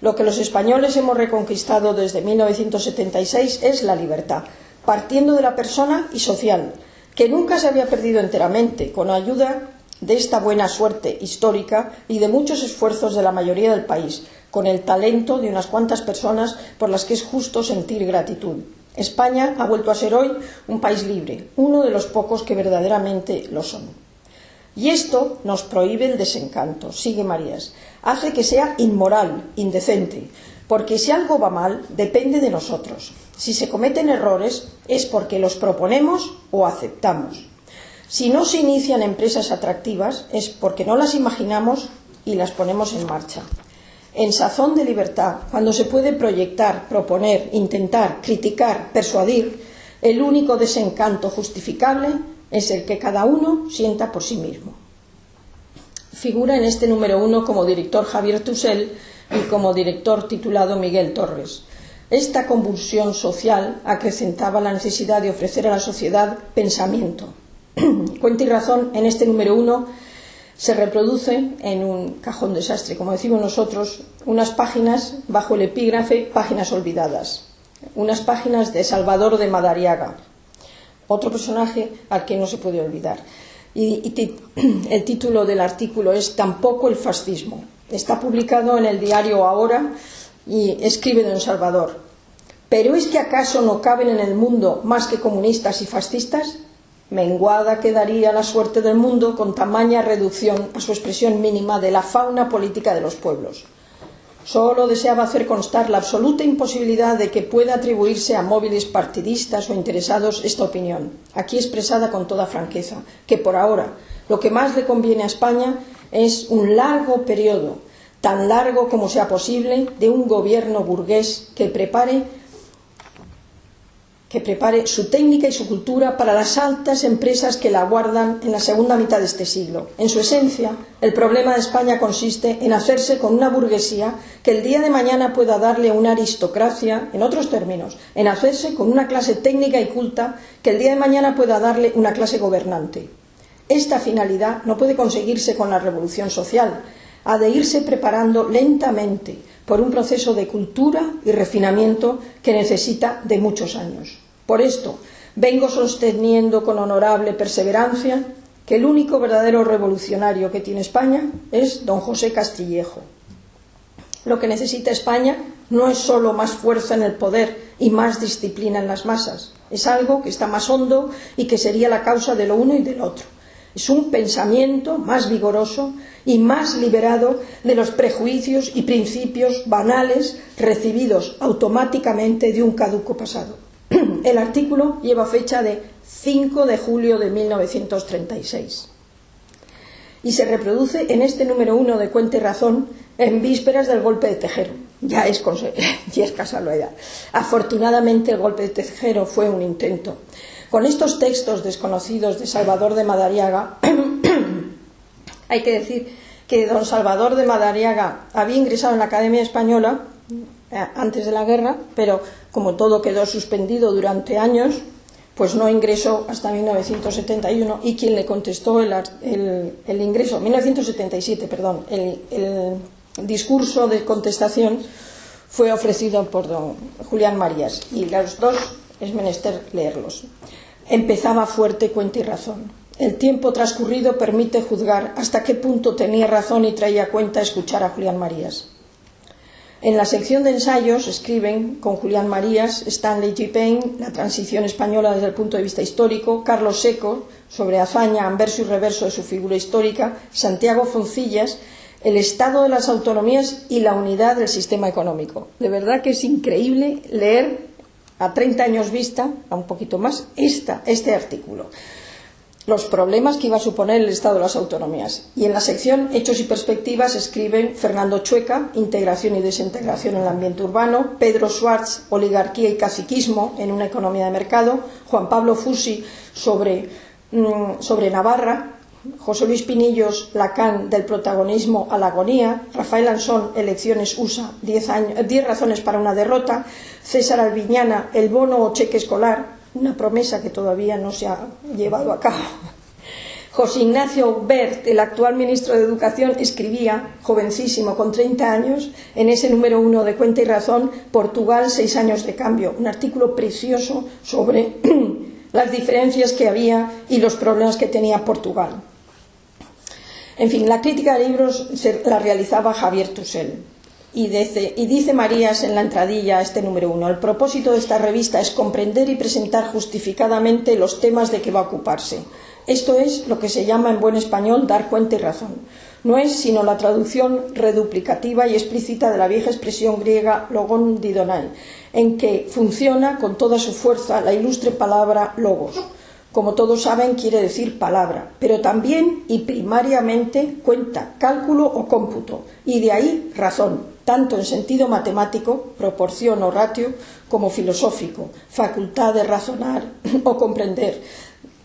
[SPEAKER 2] Lo que los españoles hemos reconquistado desde 1976 es la libertad, partiendo de la persona y social, que nunca se había perdido enteramente, con ayuda de esta buena suerte histórica y de muchos esfuerzos de la mayoría del país, con el talento de unas cuantas personas por las que es justo sentir gratitud. España ha vuelto a ser hoy un país libre, uno de los pocos que verdaderamente lo son. Y esto nos prohíbe el desencanto, sigue Marías, hace que sea inmoral, indecente, porque si algo va mal, depende de nosotros. Si se cometen errores, es porque los proponemos o aceptamos. Si no se inician empresas atractivas, es porque no las imaginamos y las ponemos en marcha. En sazón de libertad, cuando se puede proyectar, proponer, intentar, criticar, persuadir, el único desencanto justificable es el que cada uno sienta por sí mismo. Figura en este número 1 como director Javier Tusell y como director titulado Miguel Torres. Esta convulsión social acrecentaba la necesidad de ofrecer a la sociedad pensamiento. Cuenta y razón en este número 1 se reproduce en un cajón desastre, como decimos nosotros, unas páginas bajo el epígrafe Páginas olvidadas, unas páginas de Salvador de Madariaga, otro personaje al que no se puede olvidar. El título del artículo es Tampoco el fascismo. Está publicado en el diario Ahora y escribe don Salvador: ¿pero es que acaso no caben en el mundo más que comunistas y fascistas? Menguada quedaría la suerte del mundo con tamaña reducción a su expresión mínima de la fauna política de los pueblos. Solo deseaba hacer constar la absoluta imposibilidad de que pueda atribuirse a móviles partidistas o interesados esta opinión, aquí expresada con toda franqueza, que por ahora lo que más le conviene a España es un largo periodo, tan largo como sea posible, de un gobierno burgués que prepare su técnica y su cultura para las altas empresas que la aguardan en la segunda mitad de este siglo. En su esencia, el problema de España consiste en hacerse con una burguesía que el día de mañana pueda darle una aristocracia, en otros términos, en hacerse con una clase técnica y culta que el día de mañana pueda darle una clase gobernante. Esta finalidad no puede conseguirse con la revolución social, ha de irse preparando lentamente por un proceso de cultura y refinamiento que necesita de muchos años. Por esto, vengo sosteniendo con honorable perseverancia que el único verdadero revolucionario que tiene España es don José Castillejo. Lo que necesita España no es solo más fuerza en el poder y más disciplina en las masas, es algo que está más hondo y que sería la causa de lo uno y del otro. Es un pensamiento más vigoroso y más liberado de los prejuicios y principios banales recibidos automáticamente de un caduco pasado. El artículo lleva fecha de 5 de julio de 1936 y se reproduce en este número 1 de Cuenta y Razón en vísperas del golpe de Tejero. Ya es casualidad. Afortunadamente el golpe de Tejero fue un intento. Con estos textos desconocidos de Salvador de Madariaga, hay que decir que don Salvador de Madariaga había ingresado en la Academia Española antes de la guerra, pero como todo quedó suspendido durante años, pues no ingresó hasta 1971, y quien le contestó el ingreso, 1977, perdón, el discurso de contestación fue ofrecido por don Julián Marías, y los dos es menester leerlos. Empezaba fuerte Cuenta y Razón. El tiempo transcurrido permite juzgar hasta qué punto tenía razón y traía cuenta escuchar a Julián Marías. En la sección de ensayos escriben con Julián Marías, Stanley G. Payne, la transición española desde el punto de vista histórico, Carlos Seco, sobre hazaña, anverso y reverso de su figura histórica, Santiago Foncillas, el estado de las autonomías y la unidad del sistema económico. De verdad que es increíble leer a 30 años vista, a un poquito más, este artículo. Los problemas que iba a suponer el estado de las autonomías. Y en la sección Hechos y Perspectivas escriben Fernando Chueca, Integración y desintegración en el ambiente urbano, Pedro Schwartz, Oligarquía y caciquismo en una economía de mercado, Juan Pablo Fusi sobre Navarra, José Luis Pinillos, Lacan, del protagonismo a la agonía, Rafael Ansón, Elecciones USA, 10 razones para una derrota, César Albiñana, el bono o cheque escolar, una promesa que todavía no se ha llevado a cabo. José Ignacio Bert, el actual ministro de Educación, escribía, jovencísimo, con 30 años, en ese número 1 de Cuenta y Razón, Portugal, 6 años de cambio, un artículo precioso sobre las diferencias que había y los problemas que tenía Portugal. En fin, la crítica de libros la realizaba Javier Tusell. Y dice Marías en la entradilla a este número 1, el propósito de esta revista es comprender y presentar justificadamente los temas de que va a ocuparse. Esto es lo que se llama en buen español dar cuenta y razón. No es sino la traducción reduplicativa y explícita de la vieja expresión griega logon didonai, en que funciona con toda su fuerza la ilustre palabra logos. Como todos saben, quiere decir palabra, pero también y primariamente cuenta, cálculo o cómputo, y de ahí razón, tanto en sentido matemático, proporción o ratio, como filosófico, facultad de razonar o comprender,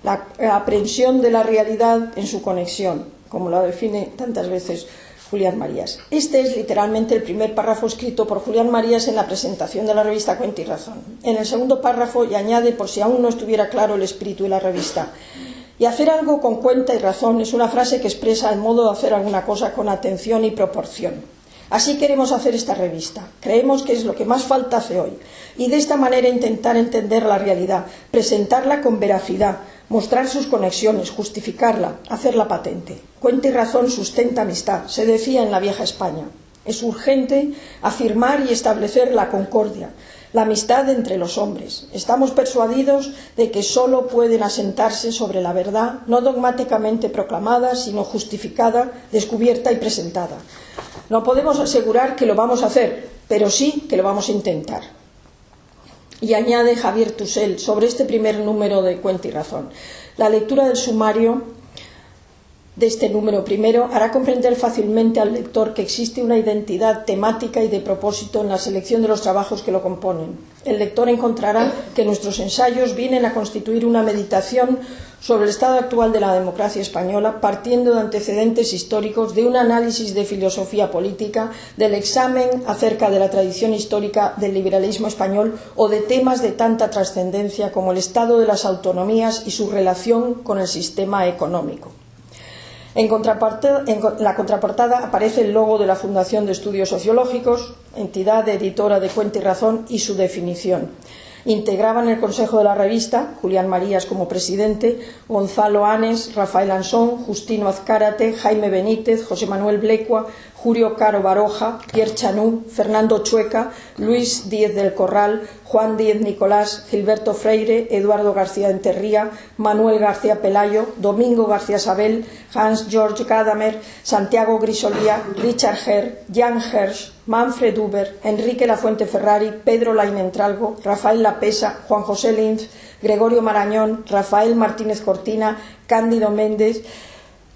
[SPEAKER 2] la aprehensión de la realidad en su conexión, como lo define tantas veces Julián Marías. Este es literalmente el primer párrafo escrito por Julián Marías en la presentación de la revista Cuenta y Razón. En el segundo párrafo, y añade, por si aún no estuviera claro el espíritu de la revista, y hacer algo con cuenta y razón es una frase que expresa el modo de hacer alguna cosa con atención y proporción. Así queremos hacer esta revista. Creemos que es lo que más falta hace hoy. Y de esta manera intentar entender la realidad, presentarla con veracidad, mostrar sus conexiones, justificarla, hacerla patente. Cuenta y razón sustenta amistad, se decía en la vieja España. Es urgente afirmar y establecer la concordia, la amistad entre los hombres. Estamos persuadidos de que sólo pueden asentarse sobre la verdad, no dogmáticamente proclamada, sino justificada, descubierta y presentada. No podemos asegurar que lo vamos a hacer, pero sí que lo vamos a intentar. Y añade Javier Tusell sobre este primer número de Cuenta y Razón. La lectura del sumario de este número primero hará comprender fácilmente al lector que existe una identidad temática y de propósito en la selección de los trabajos que lo componen. El lector encontrará que nuestros ensayos vienen a constituir una meditación sobre el estado actual de la democracia española, partiendo de antecedentes históricos, de un análisis de filosofía política, del examen acerca de la tradición histórica del liberalismo español o de temas de tanta trascendencia como el estado de las autonomías y su relación con el sistema económico. En la contraportada aparece el logo de la Fundación de Estudios Sociológicos, entidad editora de Cuenta y Razón, y su definición. Integraban el consejo de la revista Julián Marías como presidente, Gonzalo Anes, Rafael Ansón, Justino Azcárate, Jaime Benítez, José Manuel Blecua, Julio Caro Baroja, Pierre Chanú, Fernando Chueca, Luis Díez del Corral, Juan Díez Nicolás, Gilberto Freire, Eduardo García Enterría, Manuel García Pelayo, Domingo García Sabel, Hans Georg Gadamer, Santiago Grisolía, Richard Herr, Jan Hersch, Manfred Huber, Enrique Lafuente Ferrari, Pedro Lainentralgo, Rafael Lapesa, Juan José Linz, Gregorio Marañón, Rafael Martínez Cortina, Cándido Méndez,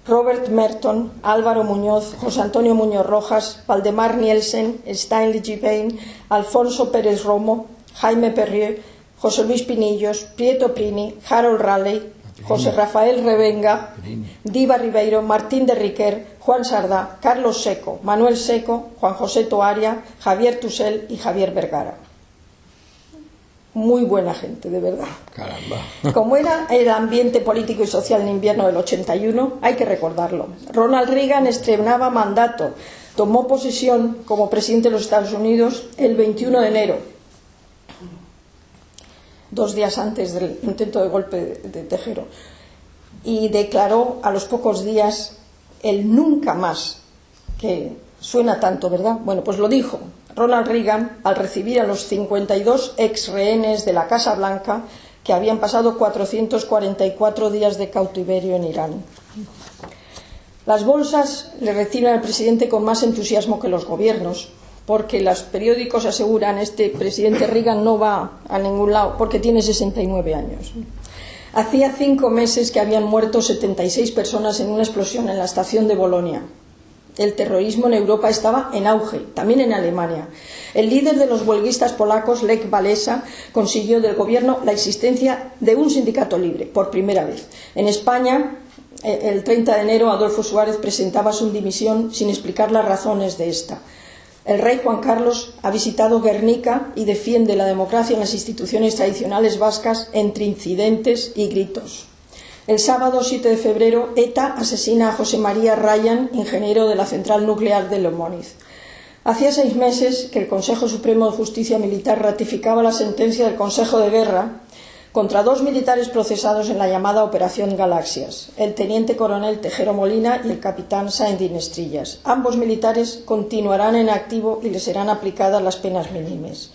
[SPEAKER 2] Robert Merton, Álvaro Muñoz, José Antonio Muñoz Rojas, Valdemar Nielsen, Stanley Gibain, Alfonso Pérez Romo, Jaime Perrier, José Luis Pinillos, Prieto Prini, Harold Raleigh, José Rafael Revenga, Diva Ribeiro, Martín de Riquer, Juan Sardá, Carlos Seco, Manuel Seco, Juan José Toaria, Javier Tusell y Javier Vergara. Muy buena gente, de verdad.
[SPEAKER 1] Caramba.
[SPEAKER 2] Como era el ambiente político y social en invierno del 81, hay que recordarlo. Ronald Reagan estrenaba mandato, tomó posesión como presidente de los Estados Unidos el 21 de enero, 2 días antes del intento de golpe de Tejero, y declaró a los pocos días el nunca más, que suena tanto, ¿verdad? Bueno, pues lo dijo Ronald Reagan al recibir a los 52 ex rehenes de la Casa Blanca que habían pasado 444 días de cautiverio en Irán. Las bolsas le reciben al presidente con más entusiasmo que los gobiernos, porque los periódicos aseguran este presidente Reagan no va a ningún lado porque tiene 69 años. Hacía 5 meses que habían muerto 76 personas en una explosión en la estación de Bolonia. El terrorismo en Europa estaba en auge, también en Alemania. El líder de los huelguistas polacos, Lech Walesa, consiguió del gobierno la existencia de un sindicato libre, por primera vez. En España, el 30 de enero Adolfo Suárez presentaba su dimisión sin explicar las razones de esta. El rey Juan Carlos ha visitado Guernica y defiende la democracia en las instituciones tradicionales vascas entre incidentes y gritos. El sábado 7 de febrero, ETA asesina a José María Ryan, ingeniero de la central nuclear de Lomoniz. Hacía 6 meses que el Consejo Supremo de Justicia Militar ratificaba la sentencia del Consejo de Guerra contra 2 militares procesados en la llamada Operación Galaxias, el teniente coronel Tejero Molina y el capitán Sáenz de Inestrillas. Ambos militares continuarán en activo y les serán aplicadas las penas mínimas.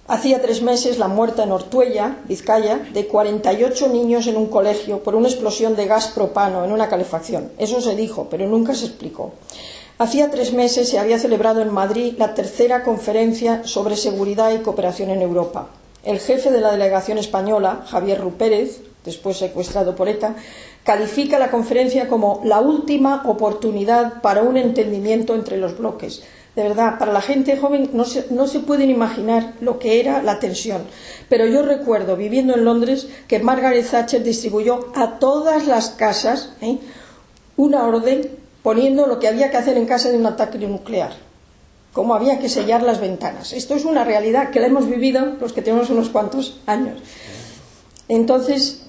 [SPEAKER 2] Hacía 3 meses la muerte en Ortuella, Vizcaya, de 48 niños en un colegio por una explosión de gas propano en una calefacción. Eso se dijo, pero nunca se explicó. Hacía 3 meses se había celebrado en Madrid la 3ª conferencia sobre seguridad y cooperación en Europa. El jefe de la delegación española, Javier Rupérez, después secuestrado por ETA, califica la conferencia como la última oportunidad para un entendimiento entre los bloques. De verdad, para la gente joven no se pueden imaginar lo que era la tensión. Pero yo recuerdo, viviendo en Londres, que Margaret Thatcher distribuyó a todas las casas una orden poniendo lo que había que hacer en caso de un ataque nuclear, cómo había que sellar las ventanas. Esto es una realidad que la hemos vivido los que tenemos unos cuantos años. Entonces,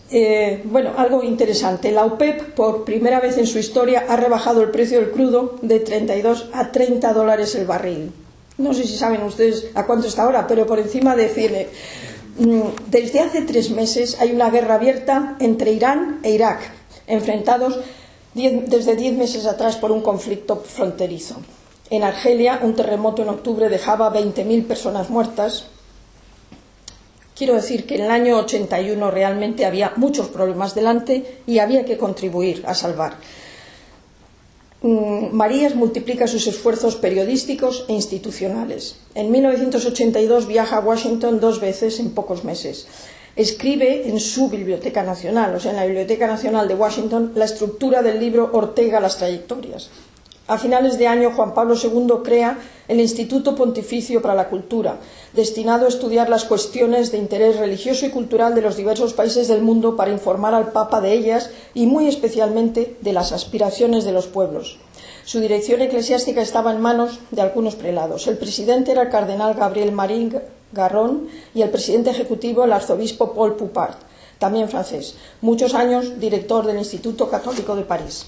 [SPEAKER 2] algo interesante. La OPEP, por primera vez en su historia, ha rebajado el precio del crudo de 32 a 30 dólares el barril. No sé si saben ustedes a cuánto está ahora, pero por encima de 100. Desde hace 3 meses hay una guerra abierta entre Irán e Irak, enfrentados desde 10 meses atrás por un conflicto fronterizo. En Argelia, un terremoto en octubre dejaba 20.000 personas muertas. Quiero decir que en el año 81 realmente había muchos problemas delante y había que contribuir a salvar. Marías multiplica sus esfuerzos periodísticos e institucionales. En 1982 viaja a Washington 2 veces en pocos meses. Escribe en su Biblioteca Nacional, o sea, en la Biblioteca Nacional de Washington, la estructura del libro Ortega, las trayectorias. A finales de año, Juan Pablo II crea el Instituto Pontificio para la Cultura, destinado a estudiar las cuestiones de interés religioso y cultural de los diversos países del mundo para informar al Papa de ellas y muy especialmente de las aspiraciones de los pueblos. Su dirección eclesiástica estaba en manos de algunos prelados. El presidente era el cardenal Gabriel Marín Garron y el presidente ejecutivo el arzobispo Paul Poupart, también francés, muchos años director del Instituto Católico de París.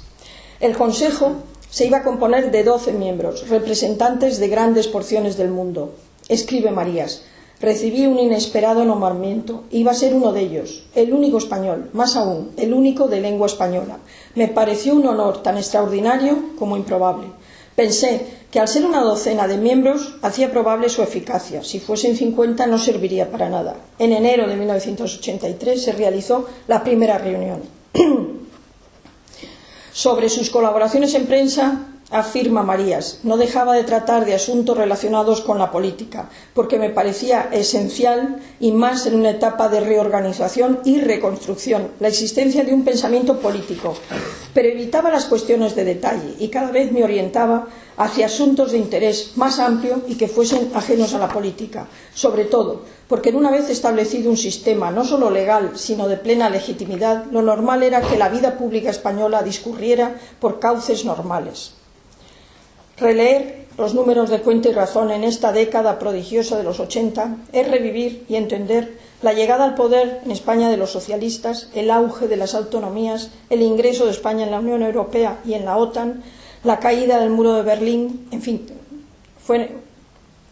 [SPEAKER 2] El Consejo se iba a componer de 12 miembros, representantes de grandes porciones del mundo. Escribe Marías: recibí un inesperado nombramiento, iba a ser uno de ellos, el único español, más aún, el único de lengua española. Me pareció un honor tan extraordinario como improbable. Pensé que al ser una docena de miembros hacía probable su eficacia. Si fuesen 50 no serviría para nada. En enero de 1983 se realizó la primera reunión. Sobre sus colaboraciones en prensa, afirma Marías: no dejaba de tratar de asuntos relacionados con la política, porque me parecía esencial, y más en una etapa de reorganización y reconstrucción, la existencia de un pensamiento político, pero evitaba las cuestiones de detalle y cada vez me orientaba hacia asuntos de interés más amplio y que fuesen ajenos a la política, sobre todo porque en una vez establecido un sistema no solo legal sino de plena legitimidad, lo normal era que la vida pública española discurriera por cauces normales. Releer los números de Cuenta y Razón en esta década prodigiosa de los 80 es revivir y entender la llegada al poder en España de los socialistas, el auge de las autonomías, el ingreso de España en la Unión Europea y en la OTAN, la caída del muro de Berlín, en fin.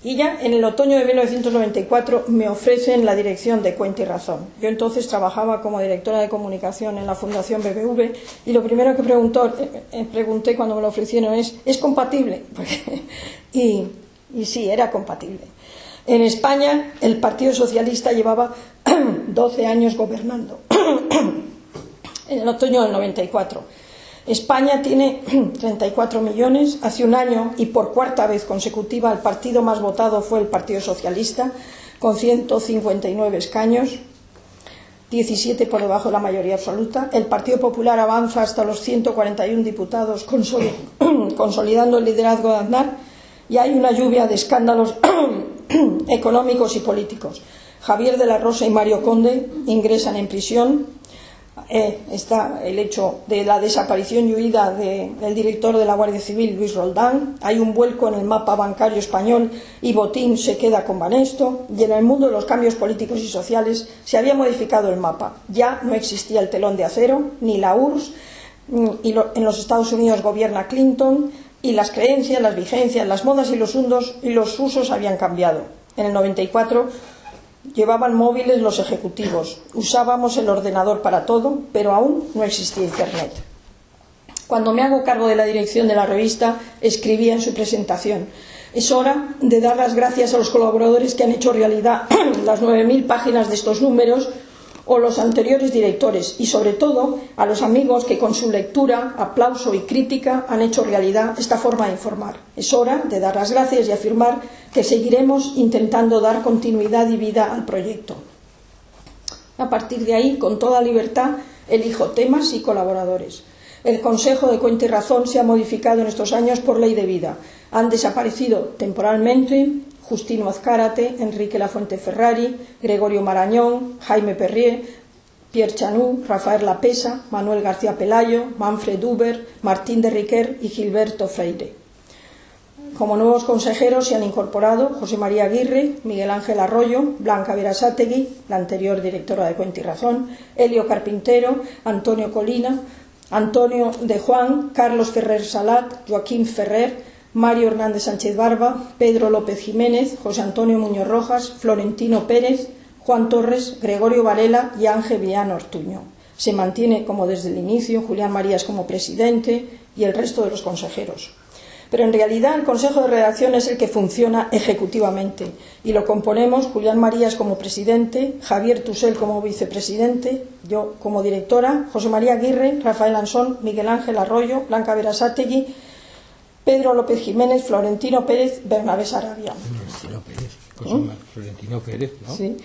[SPEAKER 2] Y ya en el otoño de 1994 me ofrecen la dirección de Cuenta y Razón. Yo entonces trabajaba como directora de comunicación en la Fundación BBV y lo primero que pregunté cuando me lo ofrecieron ¿es compatible? Y sí, era compatible. En España el Partido Socialista llevaba 12 años gobernando, en el otoño del 94. España tiene 34 millones. Hace un año, y por 4ª vez consecutiva, el partido más votado fue el Partido Socialista, con 159 escaños, 17 por debajo de la mayoría absoluta. El Partido Popular avanza hasta los 141 diputados, consolidando el liderazgo de Aznar, y hay una lluvia de escándalos económicos y políticos. Javier de la Rosa y Mario Conde ingresan en prisión. está el hecho de la desaparición y huida del director de la Guardia Civil, Luis Roldán. Hay un vuelco en el mapa bancario español y Botín se queda con Banesto. Y en el mundo de los cambios políticos y sociales se había modificado el mapa. Ya no existía el telón de acero, ni la URSS, en los Estados Unidos gobierna Clinton, y las creencias, las vigencias, las modas y los usos habían cambiado. En el 94 llevaban móviles los ejecutivos, usábamos el ordenador para todo, pero aún no existía Internet. Cuando me hago cargo de la dirección de la revista, escribía en su presentación: es hora de dar las gracias a los colaboradores que han hecho realidad las 9.000 páginas de estos números, o los anteriores directores, y sobre todo a los amigos que con su lectura, aplauso y crítica han hecho realidad esta forma de informar. Es hora de dar las gracias y afirmar que seguiremos intentando dar continuidad y vida al proyecto. A partir de ahí, con toda libertad, elijo temas y colaboradores. El Consejo de Cuenta y Razón se ha modificado en estos años por ley de vida. Han desaparecido temporalmente Justino Azcárate, Enrique Lafuente Ferrari, Gregorio Marañón, Jaime Perrier, Pierre Chanú, Rafael Lapesa, Manuel García Pelayo, Manfred Huber, Martín de Riquer y Gilberto Freire. Como nuevos consejeros se han incorporado José María Aguirre, Miguel Ángel Arroyo, Blanca Berasategui, la anterior directora de Cuenta y Razón, Elio Carpintero, Antonio Colina, Antonio de Juan, Carlos Ferrer Salat, Joaquín Ferrer, Mario Hernández Sánchez Barba, Pedro López Jiménez, José Antonio Muñoz Rojas, Florentino Pérez, Juan Torres, Gregorio Varela y Ángel Villano Ortuño. Se mantiene, como desde el inicio, Julián Marías como presidente y el resto de los consejeros. Pero en realidad el Consejo de Redacción es el que funciona ejecutivamente y lo componemos Julián Marías como presidente, Javier Tusell como vicepresidente, yo como directora, José María Aguirre, Rafael Ansón, Miguel Ángel Arroyo, Blanca Berasategui, Pedro López Jiménez, Florentino Pérez, Bernabé Sarabia.
[SPEAKER 3] Florentino Pérez, ¿no?
[SPEAKER 2] Sí,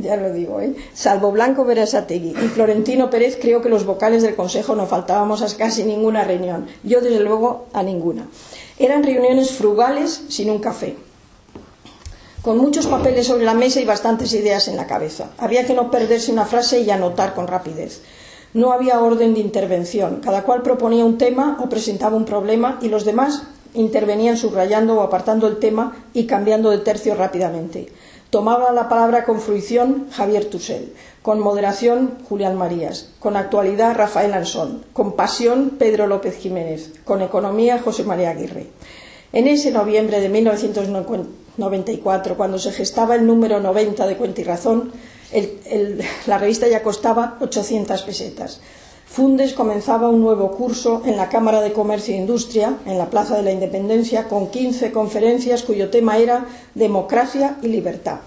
[SPEAKER 2] ya lo digo, ¿eh? Salvo Blanco Berasategui y Florentino Pérez, creo que los vocales del Consejo no faltábamos a casi ninguna reunión. Yo, desde luego, a ninguna. Eran reuniones frugales, sin un café, con muchos papeles sobre la mesa y bastantes ideas en la cabeza. Había que no perderse una frase y anotar con rapidez. No había orden de intervención. Cada cual proponía un tema o presentaba un problema y los demás intervenían subrayando o apartando el tema y cambiando de tercio rápidamente. Tomaba la palabra con fruición Javier Tusell, con moderación Julián Marías, con actualidad Rafael Ansón, con pasión Pedro López Jiménez, con economía José María Aguirre. En ese noviembre de 1994, cuando se gestaba el número 90 de Cuenta y Razón, la revista ya costaba 800 pesetas. Fundes comenzaba un nuevo curso en la Cámara de Comercio e Industria, en la Plaza de la Independencia, con 15 conferencias cuyo tema era democracia y libertad.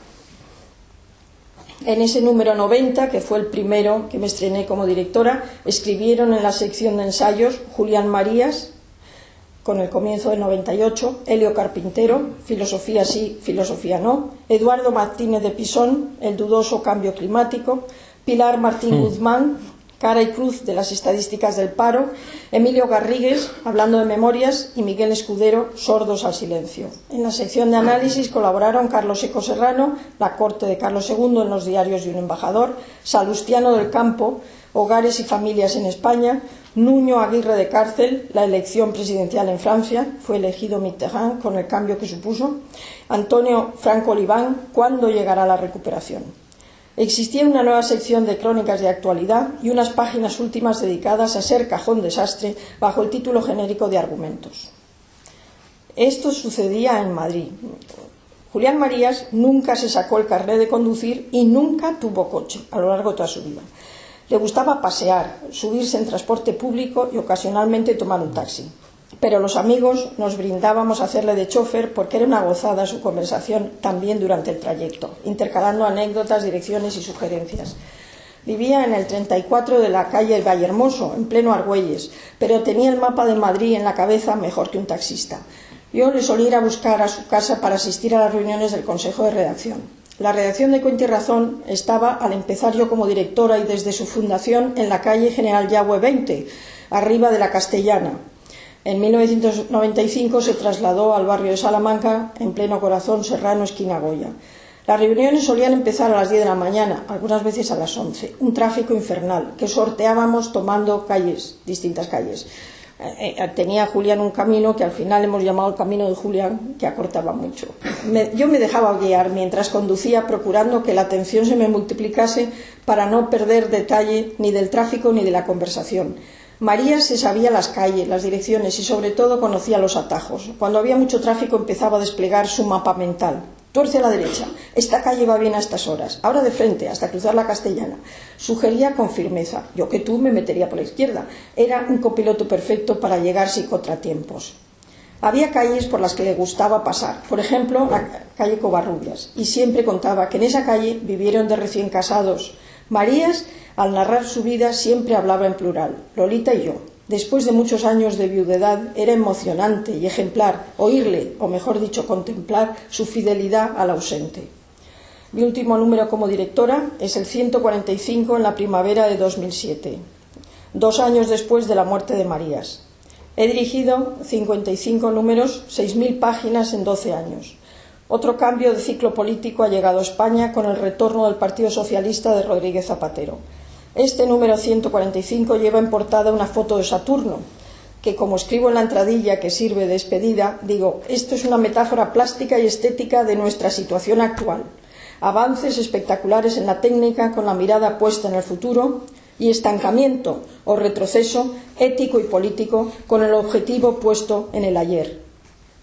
[SPEAKER 2] En ese número 90, que fue el primero que me estrené como directora, escribieron en la sección de ensayos Julián Marías, con el comienzo del 98, Elio Carpintero, filosofía sí, filosofía no, Eduardo Martínez de Pisón, el dudoso cambio climático, Pilar Martín Guzmán, cara y cruz de las estadísticas del paro, Emilio Garrigues, hablando de memorias, y Miguel Escudero, sordos al silencio. En la sección de análisis colaboraron Carlos Eco Serrano, la corte de Carlos II en los diarios de un embajador, Salustiano del Campo, hogares y familias en España, Nuño Aguirre de Cárcel, la elección presidencial en Francia, fue elegido Mitterrand con el cambio que supuso, Antonio Franco Oliván, ¿cuándo llegará la recuperación? Existía una nueva sección de crónicas de actualidad y unas páginas últimas dedicadas a ser cajón desastre bajo el título genérico de argumentos. Esto sucedía en Madrid. Julián Marías nunca se sacó el carnet de conducir y nunca tuvo coche a lo largo de toda su vida. Le gustaba pasear, subirse en transporte público y ocasionalmente tomar un taxi. Pero los amigos nos brindábamos a hacerle de chofer porque era una gozada su conversación también durante el trayecto, intercalando anécdotas, direcciones y sugerencias. Vivía en el 34 de la calle Vallehermoso, en pleno Argüelles, pero tenía el mapa de Madrid en la cabeza mejor que un taxista. Yo le solía ir a buscar a su casa para asistir a las reuniones del Consejo de Redacción. La redacción de Cuenta y Razón estaba, al empezar yo como directora y desde su fundación, en la calle General Yagüe 20, arriba de la Castellana. En 1995 se trasladó al barrio de Salamanca, en pleno corazón serrano, esquina Goya. Las reuniones solían empezar a las 10 de la mañana, algunas veces a las 11. Un tráfico infernal que sorteábamos tomando calles, distintas calles. Tenía Julián un camino que al final hemos llamado el camino de Julián, que acortaba mucho. Yo me dejaba guiar mientras conducía, procurando que la atención se me multiplicase para no perder detalle ni del tráfico ni de la conversación. María se sabía las calles, las direcciones y sobre todo conocía los atajos. Cuando había mucho tráfico empezaba a desplegar su mapa mental. Tuerce a la derecha, esta calle va bien a estas horas, ahora de frente, hasta cruzar la Castellana. Sugería con firmeza, yo que tú me metería por la izquierda. Era un copiloto perfecto para llegar sin contratiempos. Había calles por las que le gustaba pasar, por ejemplo, la calle Covarrubias, y siempre contaba que en esa calle vivieron de recién casados. Marías, al narrar su vida, siempre hablaba en plural, Lolita y yo. Después de muchos años de viudedad, era emocionante y ejemplar oírle, o mejor dicho, contemplar su fidelidad al ausente. Mi último número como directora es el 145 en la primavera de 2007, 2 años después de la muerte de Marías. He dirigido 55 números, 6.000 páginas en 12 años. Otro cambio de ciclo político ha llegado a España con el retorno del Partido Socialista de Rodríguez Zapatero. Este número 145 lleva en portada una foto de Saturno, que como escribo en la entradilla que sirve de despedida, digo, esto es una metáfora plástica y estética de nuestra situación actual. Avances espectaculares en la técnica con la mirada puesta en el futuro y estancamiento o retroceso ético y político con el objetivo puesto en el ayer.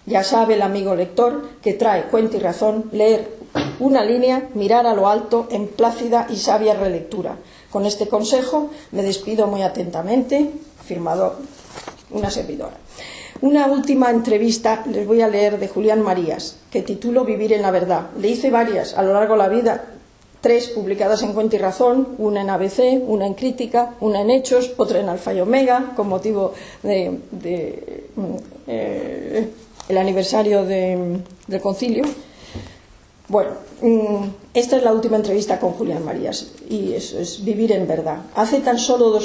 [SPEAKER 2] Ya sabe el amigo lector que trae cuenta y razón leer una línea, mirar a lo alto en plácida y sabia relectura. Con este consejo me despido muy atentamente, firmado una servidora. Una última entrevista les voy a leer de Julián Marías, que titulo Vivir en la verdad. Le hice varias a lo largo de la vida, 3 publicadas en Cuenta y Razón, una en ABC, una en Crítica, una en Hechos, otra en Alfa y Omega, con motivo el aniversario del concilio. Bueno, esta es la última entrevista con Julián Marías y eso es Vivir en verdad. Hace tan solo 2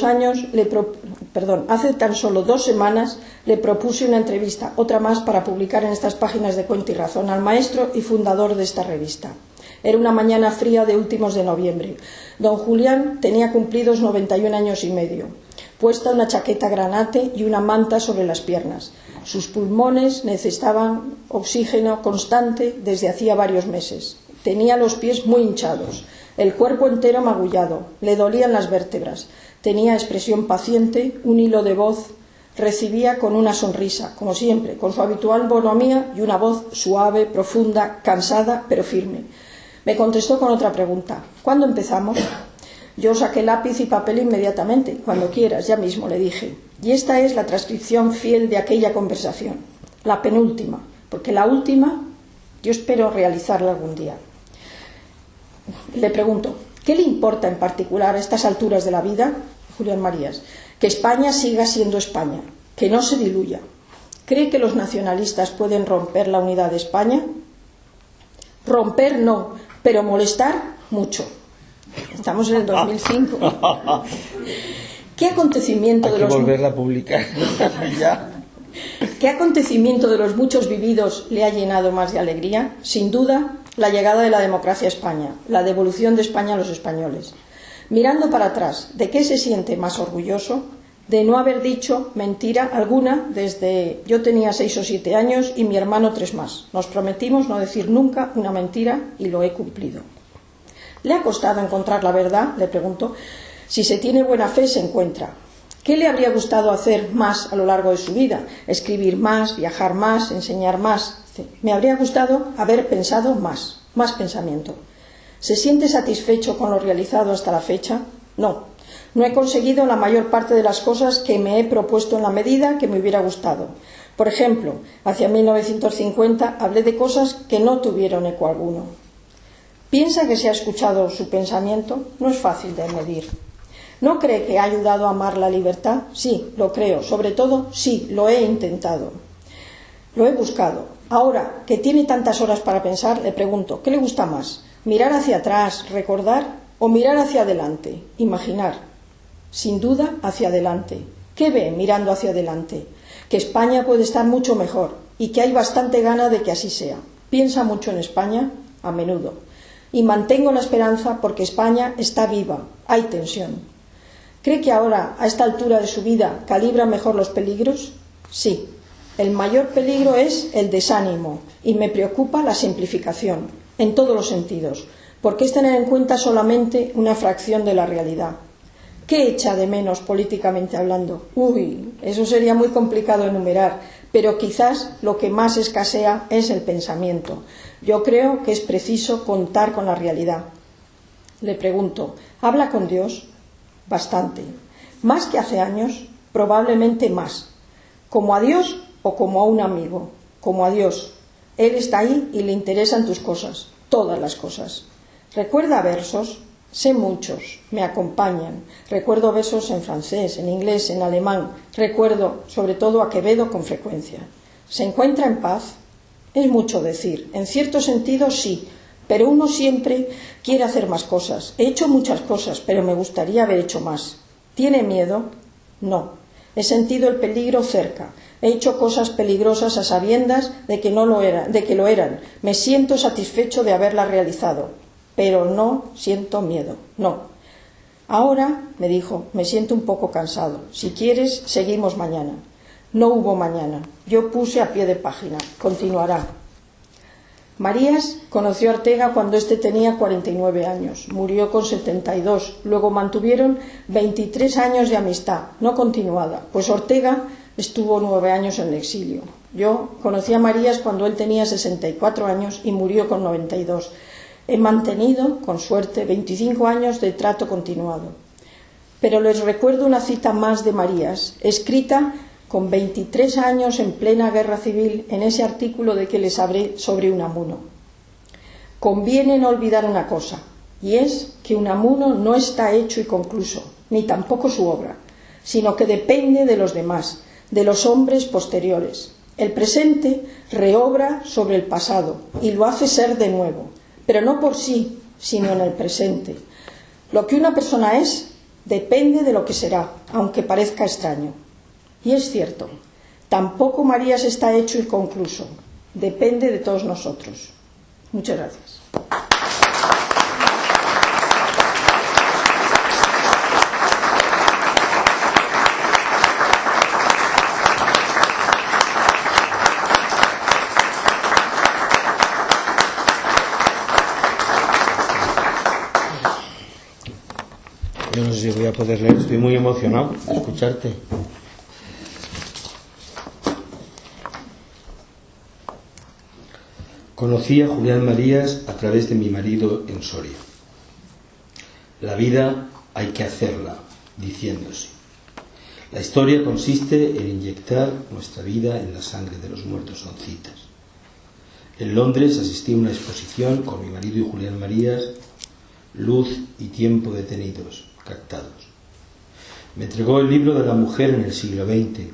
[SPEAKER 2] semanas le propuse una entrevista, otra más para publicar en estas páginas de Cuenta y Razón, al maestro y fundador de esta revista. Era una mañana fría de últimos de noviembre. Don Julián tenía cumplidos 91 años y medio, puesta una chaqueta granate y una manta sobre las piernas. Sus pulmones necesitaban oxígeno constante desde hacía varios meses. Tenía los pies muy hinchados, el cuerpo entero magullado, le dolían las vértebras. Tenía expresión paciente, un hilo de voz. Recibía con una sonrisa, como siempre, con su habitual bonomía y una voz suave, profunda, cansada, pero firme. Me contestó con otra pregunta. ¿Cuándo empezamos? Yo saqué lápiz y papel inmediatamente. Cuando quieras, ya mismo, le dije. Y esta es la transcripción fiel de aquella conversación. La penúltima, porque la última yo espero realizarla algún día. Le pregunto, ¿qué le importa en particular a estas alturas de la vida, Julián Marías? Que España siga siendo España, que no se diluya. ¿Cree que los nacionalistas pueden romper la unidad de España? Romper no, pero molestar mucho. Estamos en el 2005. ¿Qué acontecimiento de los
[SPEAKER 3] volverla a publicar? Ya.
[SPEAKER 2] ¿Qué acontecimiento de los muchos vividos le ha llenado más de alegría? Sin duda, la llegada de la democracia a España, la devolución de España a los españoles. Mirando para atrás, ¿de qué se siente más orgulloso? De no haber dicho mentira alguna desde yo tenía 6 o 7 años y mi hermano 3 más. Nos prometimos no decir nunca una mentira y lo he cumplido. ¿Le ha costado encontrar la verdad? Le pregunto. Si se tiene buena fe, se encuentra. ¿Qué le habría gustado hacer más a lo largo de su vida? Escribir más, viajar más, enseñar más. Me habría gustado haber pensado más pensamiento. ¿Se siente satisfecho con lo realizado hasta la fecha? No. No he conseguido la mayor parte de las cosas que me he propuesto en la medida que me hubiera gustado. Por ejemplo, hacia 1950 hablé de cosas que no tuvieron eco alguno. ¿Piensa que se ha escuchado su pensamiento? No es fácil de medir. ¿No cree que ha ayudado a amar la libertad? Sí, lo creo. Sobre todo, sí, lo he intentado. Lo he buscado. Ahora, que tiene tantas horas para pensar, le pregunto, ¿qué le gusta más? ¿Mirar hacia atrás, recordar, o mirar hacia adelante, imaginar? Sin duda, hacia adelante. ¿Qué ve mirando hacia adelante? Que España puede estar mucho mejor y que hay bastante gana de que así sea. ¿Piensa mucho en España? A menudo. y mantengo la esperanza porque España está viva, hay tensión. ¿Cree que ahora, a esta altura de su vida, calibra mejor los peligros? Sí. El mayor peligro es el desánimo y me preocupa la simplificación, en todos los sentidos, porque es tener en cuenta solamente una fracción de la realidad. ¿Qué echa de menos políticamente hablando? Uy, eso sería muy complicado enumerar, pero quizás lo que más escasea es el pensamiento. Yo creo que es preciso contar con la realidad. Le pregunto, ¿habla con Dios? Bastante. ¿Más que hace años? Probablemente más. ¿Como a Dios o como a un amigo? Como a Dios. Él está ahí y le interesan tus cosas, todas las cosas. ¿Recuerda versos? Sé muchos, me acompañan. Recuerdo versos en francés, en inglés, en alemán. Recuerdo, sobre todo, a Quevedo con frecuencia. ¿Se encuentra en paz? Es mucho decir. En cierto sentido, sí. Pero uno siempre quiere hacer más cosas. He hecho muchas cosas, pero me gustaría haber hecho más. ¿Tiene miedo? No. He sentido el peligro cerca. He hecho cosas peligrosas a sabiendas de que lo eran. Me siento satisfecho de haberlas realizado. Pero no siento miedo. No. Ahora, me dijo, me siento un poco cansado. Si quieres, seguimos mañana. No hubo mañana. Yo puse a pie de página. Continuará. Marías conoció a Ortega cuando éste tenía 49 años, murió con 72, luego mantuvieron 23 años de amistad, no continuada, pues Ortega estuvo 9 años en el exilio. Yo conocí a Marías cuando él tenía 64 años y murió con 92. He mantenido, con suerte, 25 años de trato continuado. Pero les recuerdo una cita más de Marías, escrita con 23 años en plena guerra civil, en ese artículo de que les hablé sobre Unamuno. Conviene no olvidar una cosa, y es que Unamuno no está hecho y concluso, ni tampoco su obra, sino que depende de los demás, de los hombres posteriores. El presente reobra sobre el pasado y lo hace ser de nuevo, pero no por sí, sino en el presente. Lo que una persona es depende de lo que será, aunque parezca extraño. Y es cierto, tampoco Marías está hecho y concluso, depende de todos nosotros. Muchas gracias.
[SPEAKER 1] Yo no sé si voy a poder leer, estoy muy emocionado de escucharte. Conocí a Julián Marías a través de mi marido en Soria. La vida hay que hacerla, diciéndose. La historia consiste en inyectar nuestra vida en la sangre de los muertos, son citas. En Londres asistí a una exposición con mi marido y Julián Marías, Luz y tiempo detenidos, captados. Me entregó el libro de la mujer en el siglo XX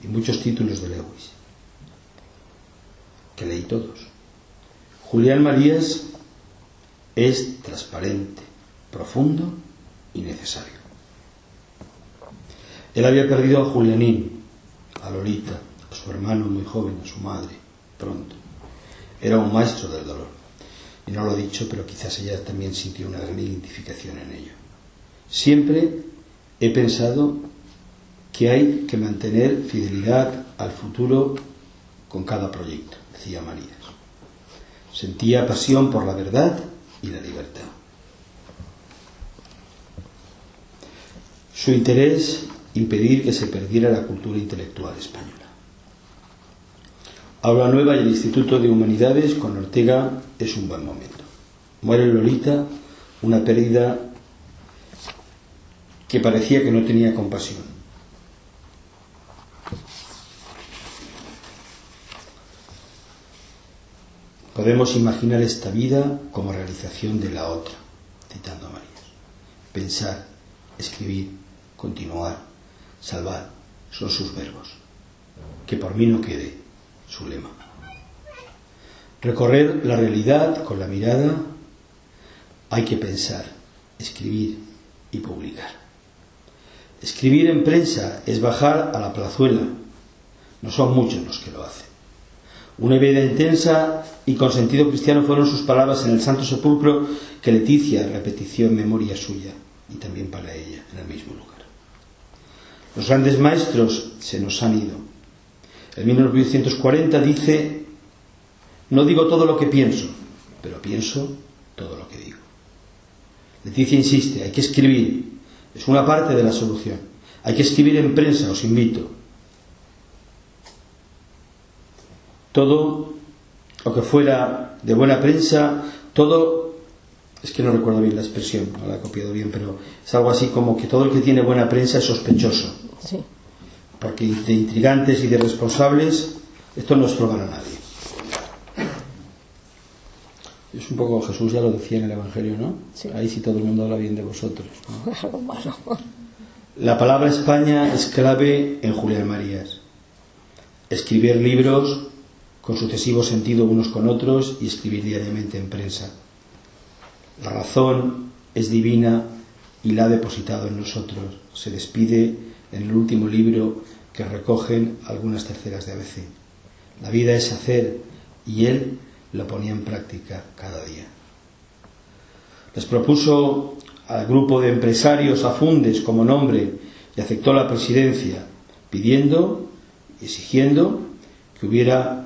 [SPEAKER 1] y muchos títulos de Lewis, que leí todos. Julián Marías es transparente, profundo y necesario. Él había perdido a Julianín, a Lolita, a su hermano muy joven, a su madre, pronto. Era un maestro del dolor. Y no lo he dicho, pero quizás ella también sintió una gran identificación en ello. Siempre he pensado que hay que mantener fidelidad al futuro con cada proyecto, decía Marías. Sentía pasión por la verdad y la libertad. Su interés, impedir que se perdiera la cultura intelectual española. Aula Nueva y el Instituto de Humanidades con Ortega es un buen momento. Muere Lolita, una pérdida que parecía que no tenía compasión. Podemos imaginar esta vida como realización de la otra, citando a Marías. Pensar, escribir, continuar, salvar, son sus verbos. Que por mí no quede, su lema. Recorrer la realidad con la mirada, hay que pensar, escribir y publicar. Escribir en prensa es bajar a la plazuela, no son muchos los que lo hacen. Una vida intensa y con sentido cristiano fueron sus palabras en el Santo Sepulcro que Leticia repetició en memoria suya y también para ella en el mismo lugar. Los grandes maestros se nos han ido. En 1940 dice: no digo todo lo que pienso, pero pienso todo lo que digo. Leticia insiste: hay que escribir, es una parte de la solución. Hay que escribir en prensa, os invito. Todo lo que fuera de buena prensa, todo, es que no recuerdo bien la expresión, no la he copiado bien, pero es algo así como que todo el que tiene buena prensa es sospechoso.
[SPEAKER 2] Sí.
[SPEAKER 1] Porque de intrigantes y de responsables, esto no es probar a nadie. Es un poco, Jesús ya lo decía en el Evangelio, ¿no?
[SPEAKER 2] Sí.
[SPEAKER 1] Ahí sí todo el mundo habla bien de vosotros, ¿no?
[SPEAKER 2] Algo malo.
[SPEAKER 1] La palabra España es clave en Julián Marías. Escribir libros con sucesivo sentido unos con otros y escribir diariamente en prensa. La razón es divina y la ha depositado en nosotros. Se despide en el último libro que recogen algunas terceras de ABC. La vida es hacer, y él lo ponía en práctica cada día. Les propuso al grupo de empresarios a Fundes como nombre y aceptó la presidencia, pidiendo y exigiendo que hubiera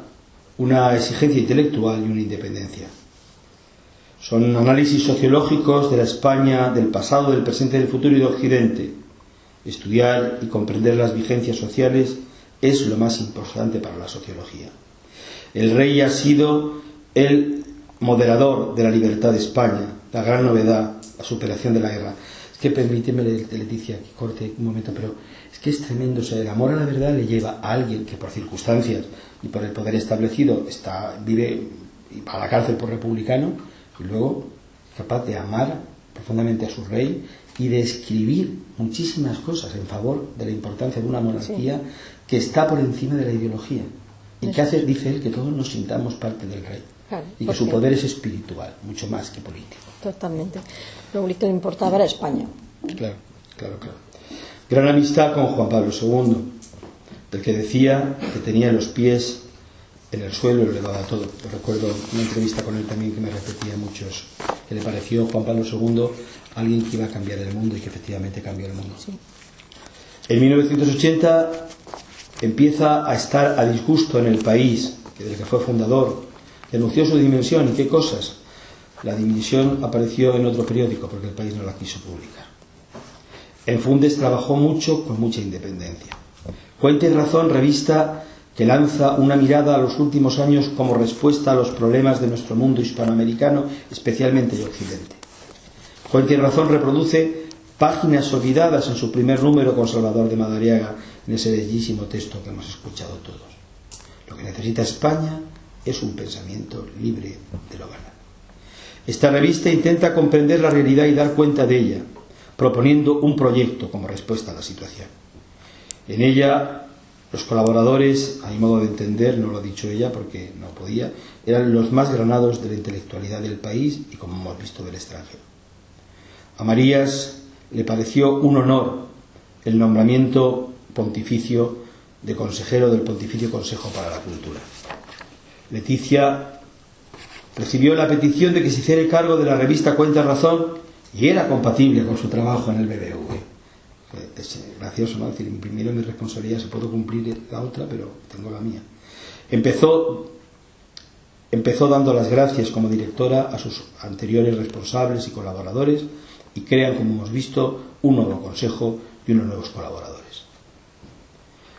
[SPEAKER 1] una exigencia intelectual y una independencia. Son análisis sociológicos de la España del pasado, del presente, del futuro y del Occidente. Estudiar y comprender las vigencias sociales es lo más importante para la sociología. El rey ha sido el moderador de la libertad de España, la gran novedad, la superación de la guerra. Es que permíteme, Leticia, que corte un momento, pero es que es tremendo. O sea, el amor a la verdad le lleva a alguien que por circunstancias y por el poder establecido vive y va a la cárcel por republicano, y luego es capaz de amar profundamente a su rey y de escribir muchísimas cosas en favor de la importancia de una monarquía que está por encima de la ideología y que hace, dice él, que todos nos sintamos parte del rey.
[SPEAKER 2] Claro,
[SPEAKER 1] y que su poder es espiritual, mucho más que político.
[SPEAKER 2] Totalmente. Lo único que le importaba era España.
[SPEAKER 1] Claro. Gran amistad con Juan Pablo II, del que decía que tenía los pies en el suelo y lo elevaba todo. Yo recuerdo una entrevista con él también que me repetía mucho eso, que le pareció Juan Pablo II alguien que iba a cambiar el mundo y que efectivamente cambió el mundo.
[SPEAKER 2] Sí.
[SPEAKER 1] En 1980 empieza a estar a disgusto en el país, del que fue fundador. Denunció su dimensión y qué cosas. La dimisión apareció en otro periódico porque el país no la quiso publicar. En Fundes trabajó mucho con mucha independencia. Cuenta y Razón, revista que lanza una mirada a los últimos años como respuesta a los problemas de nuestro mundo hispanoamericano, especialmente de Occidente. Cuenta y Razón reproduce Páginas olvidadas en su primer número con Salvador de Madariaga, en ese bellísimo texto que hemos escuchado todos. Lo que necesita España es un pensamiento libre de lo banal. Esta revista intenta comprender la realidad y dar cuenta de ella, proponiendo un proyecto como respuesta a la situación. En ella, los colaboradores, a mi modo de entender, no lo ha dicho ella porque no podía, eran los más granados de la intelectualidad del país y, como hemos visto, del extranjero. A Marías le pareció un honor el nombramiento pontificio de consejero del Pontificio Consejo para la Cultura. Leticia recibió la petición de que se hiciera cargo de la revista Cuenta Razón y era compatible con su trabajo en el BBV. Es gracioso, ¿no? Es decir, primero mi responsabilidad, se puede cumplir la otra, pero tengo la mía. Empezó dando las gracias como directora a sus anteriores responsables y colaboradores y crean, como hemos visto, un nuevo consejo y unos nuevos colaboradores.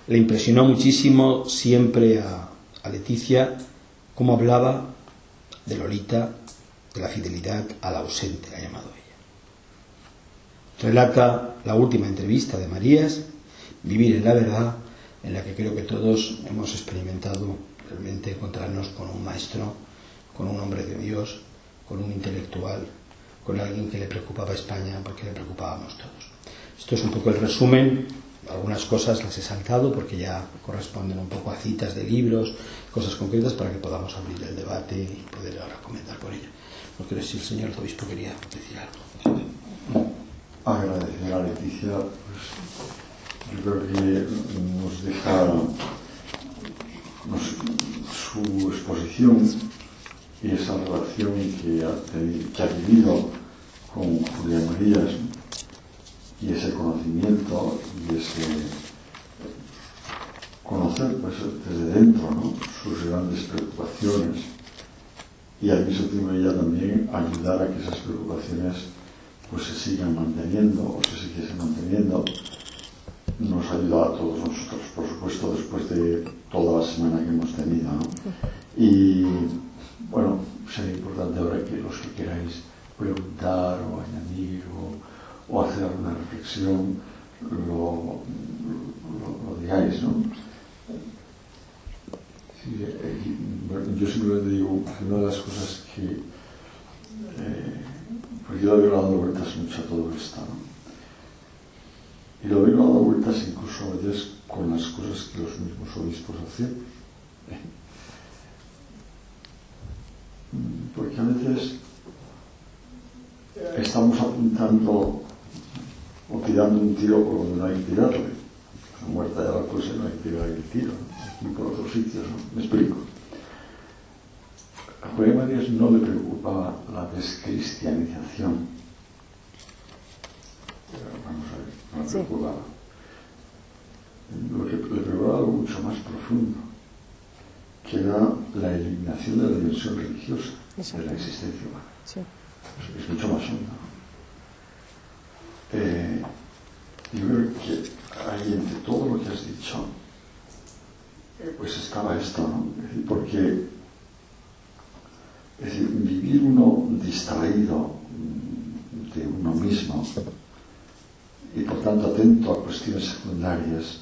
[SPEAKER 1] Le impresionó muchísimo siempre a Leticia cómo hablaba de Lolita, de la fidelidad al ausente, ha llamado ella. Relata la última entrevista de Marías, Vivir en la verdad, en la que creo que todos hemos experimentado realmente encontrarnos con un maestro, con un hombre de Dios, con un intelectual, con alguien que le preocupaba a España porque le preocupábamos todos. Esto es un poco el resumen. Algunas cosas las he saltado porque ya corresponden un poco a citas de libros, cosas concretas para que podamos abrir el debate y poder ahora comentar por ello. No creo si el señor obispo quería decir algo.
[SPEAKER 4] Agradecer a Leticia, pues yo creo que nos deja su exposición y esa relación que ha vivido con Julián Marías, y ese conocimiento y ese conocer pues, desde dentro, ¿no?, sus grandes preocupaciones, y al mismo tiempo ella también ayudar a que esas preocupaciones pues se sigan manteniendo o se siguiesen manteniendo. Nos ha ayudado a todos nosotros, por supuesto, después de toda la semana que hemos tenido, ¿no? Y bueno, sería importante ahora que los que queráis preguntar o añadir o hacer alguna reflexión lo digáis, ¿no? Sí, yo simplemente digo que una de las cosas que porque yo le había dado vueltas mucho a todo esto, ¿no? Y lo había dado vueltas incluso a veces con las cosas que los mismos obispos hacían, porque a veces estamos apuntando o tirando un tiro por donde no hay que tirarle. Muerta ya la cosa, no hay que tirar el tiro, ¿no? Aquí por otros sitios, ¿no? Me explico. A Julián Marías no le preocupaba la descristianización. Vamos a ver, no le preocupaba. Lo que le preocupaba algo mucho más profundo, que era la eliminación de la dimensión religiosa de la existencia humana.
[SPEAKER 2] Sí.
[SPEAKER 4] Es mucho más hondo. Yo creo que ahí entre todo lo que has dicho, pues estaba esto, ¿no? Es decir, porque vivir uno distraído de uno mismo y por tanto atento a cuestiones secundarias,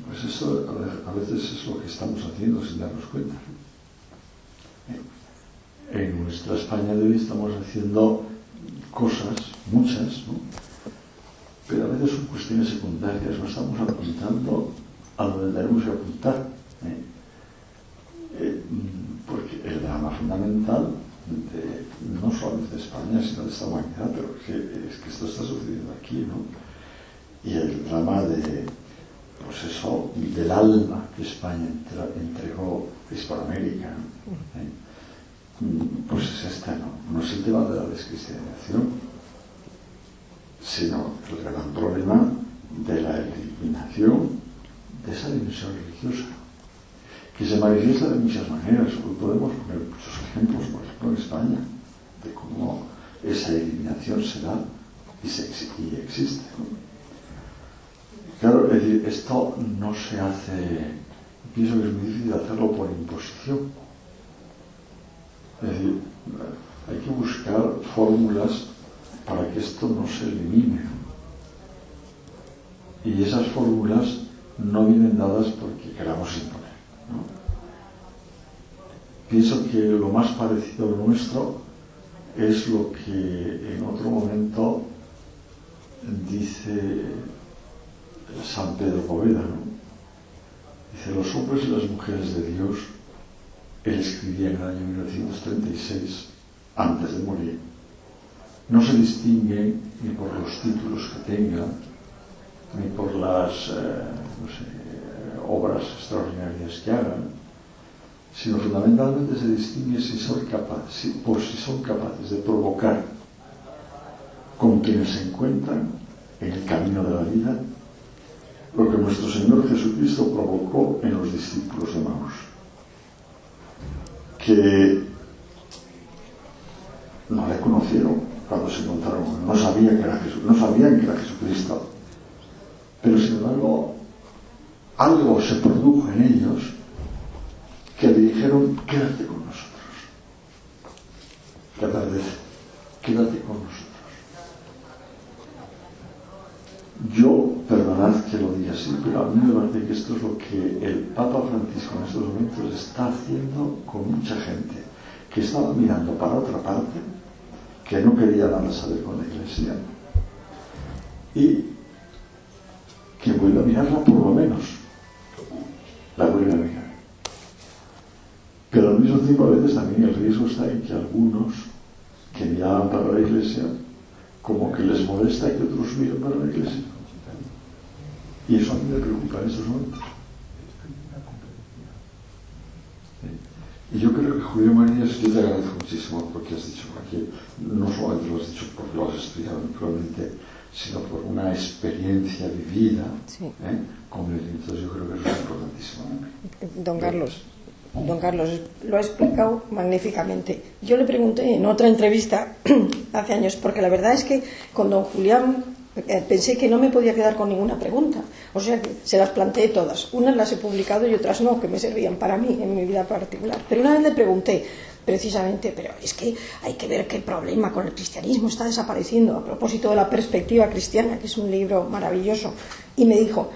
[SPEAKER 4] pues eso a veces es lo que estamos haciendo sin darnos cuenta, ¿no? En nuestra España de hoy estamos haciendo cosas, muchas, ¿no?, pero a veces son cuestiones secundarias, no estamos apuntando a donde tenemos que apuntar, porque el drama fundamental no solamente de España sino de esta humanidad, pero es que esto está sucediendo aquí, ¿no? Y el drama pues eso, del alma que España entregó a Hispanoamérica, pues es esta, ¿no? No es el tema de la descristianización, sino el gran problema de la eliminación de esa dimensión religiosa, que se manifiesta de muchas maneras. Hoy podemos poner muchos ejemplos, por ejemplo en España, de cómo esa eliminación se da y existe, ¿no? Claro, es decir, esto no se hace, pienso que es muy difícil hacerlo por imposición. Es decir, hay que buscar fórmulas para que esto no se elimine. Y esas fórmulas no vienen dadas porque queramos imponer, ¿no? Pienso que lo más parecido a lo nuestro es lo que en otro momento dice San Pedro Poveda, ¿no? Dice: los hombres y las mujeres de Dios, él escribía en el año 1936, antes de morir, no se distinguen ni por los títulos que tengan, ni por las obras extraordinarias que hagan, sino fundamentalmente se distingue por si son capaces de provocar con quienes se encuentran en el camino de la vida lo que nuestro Señor Jesucristo provocó en los discípulos de Maús, que no le conocieron cuando se encontraron, no sabían que era Jesucristo, pero sin embargo algo se produjo en ellos que le dijeron: quédate con nosotros, quédate con nosotros. Yo, perdonad que lo diga así, pero a mí me parece que esto es lo que el Papa Francisco en estos momentos está haciendo con mucha gente que estaba mirando para otra parte, que no quería nada saber con la Iglesia, y que vuelve a mirarla, por lo menos la vuelve a mirar. Pero al mismo tiempo a veces también el riesgo está en que algunos que miraban para la Iglesia como que les molesta que otros miren para la Iglesia, y eso a mí me preocupa en estos momentos. Y yo creo que Julio Marías, yo te agradezco muchísimo porque has dicho, porque no solamente lo has dicho porque lo has estudiado naturalmente, sino por una experiencia vivida,
[SPEAKER 2] sí,
[SPEAKER 4] con él. Entonces yo creo que eso es importantísimo.
[SPEAKER 2] Don Carlos lo ha explicado magníficamente. Yo le pregunté en otra entrevista hace años, porque la verdad es que con don Julián pensé que no me podía quedar con ninguna pregunta, o sea que se las planteé todas. Unas las he publicado y otras no, que me servían para mí en mi vida particular. Pero una vez le pregunté precisamente, pero es que hay que ver qué problema con el cristianismo está desapareciendo, a propósito de la perspectiva cristiana, que es un libro maravilloso, y me dijo,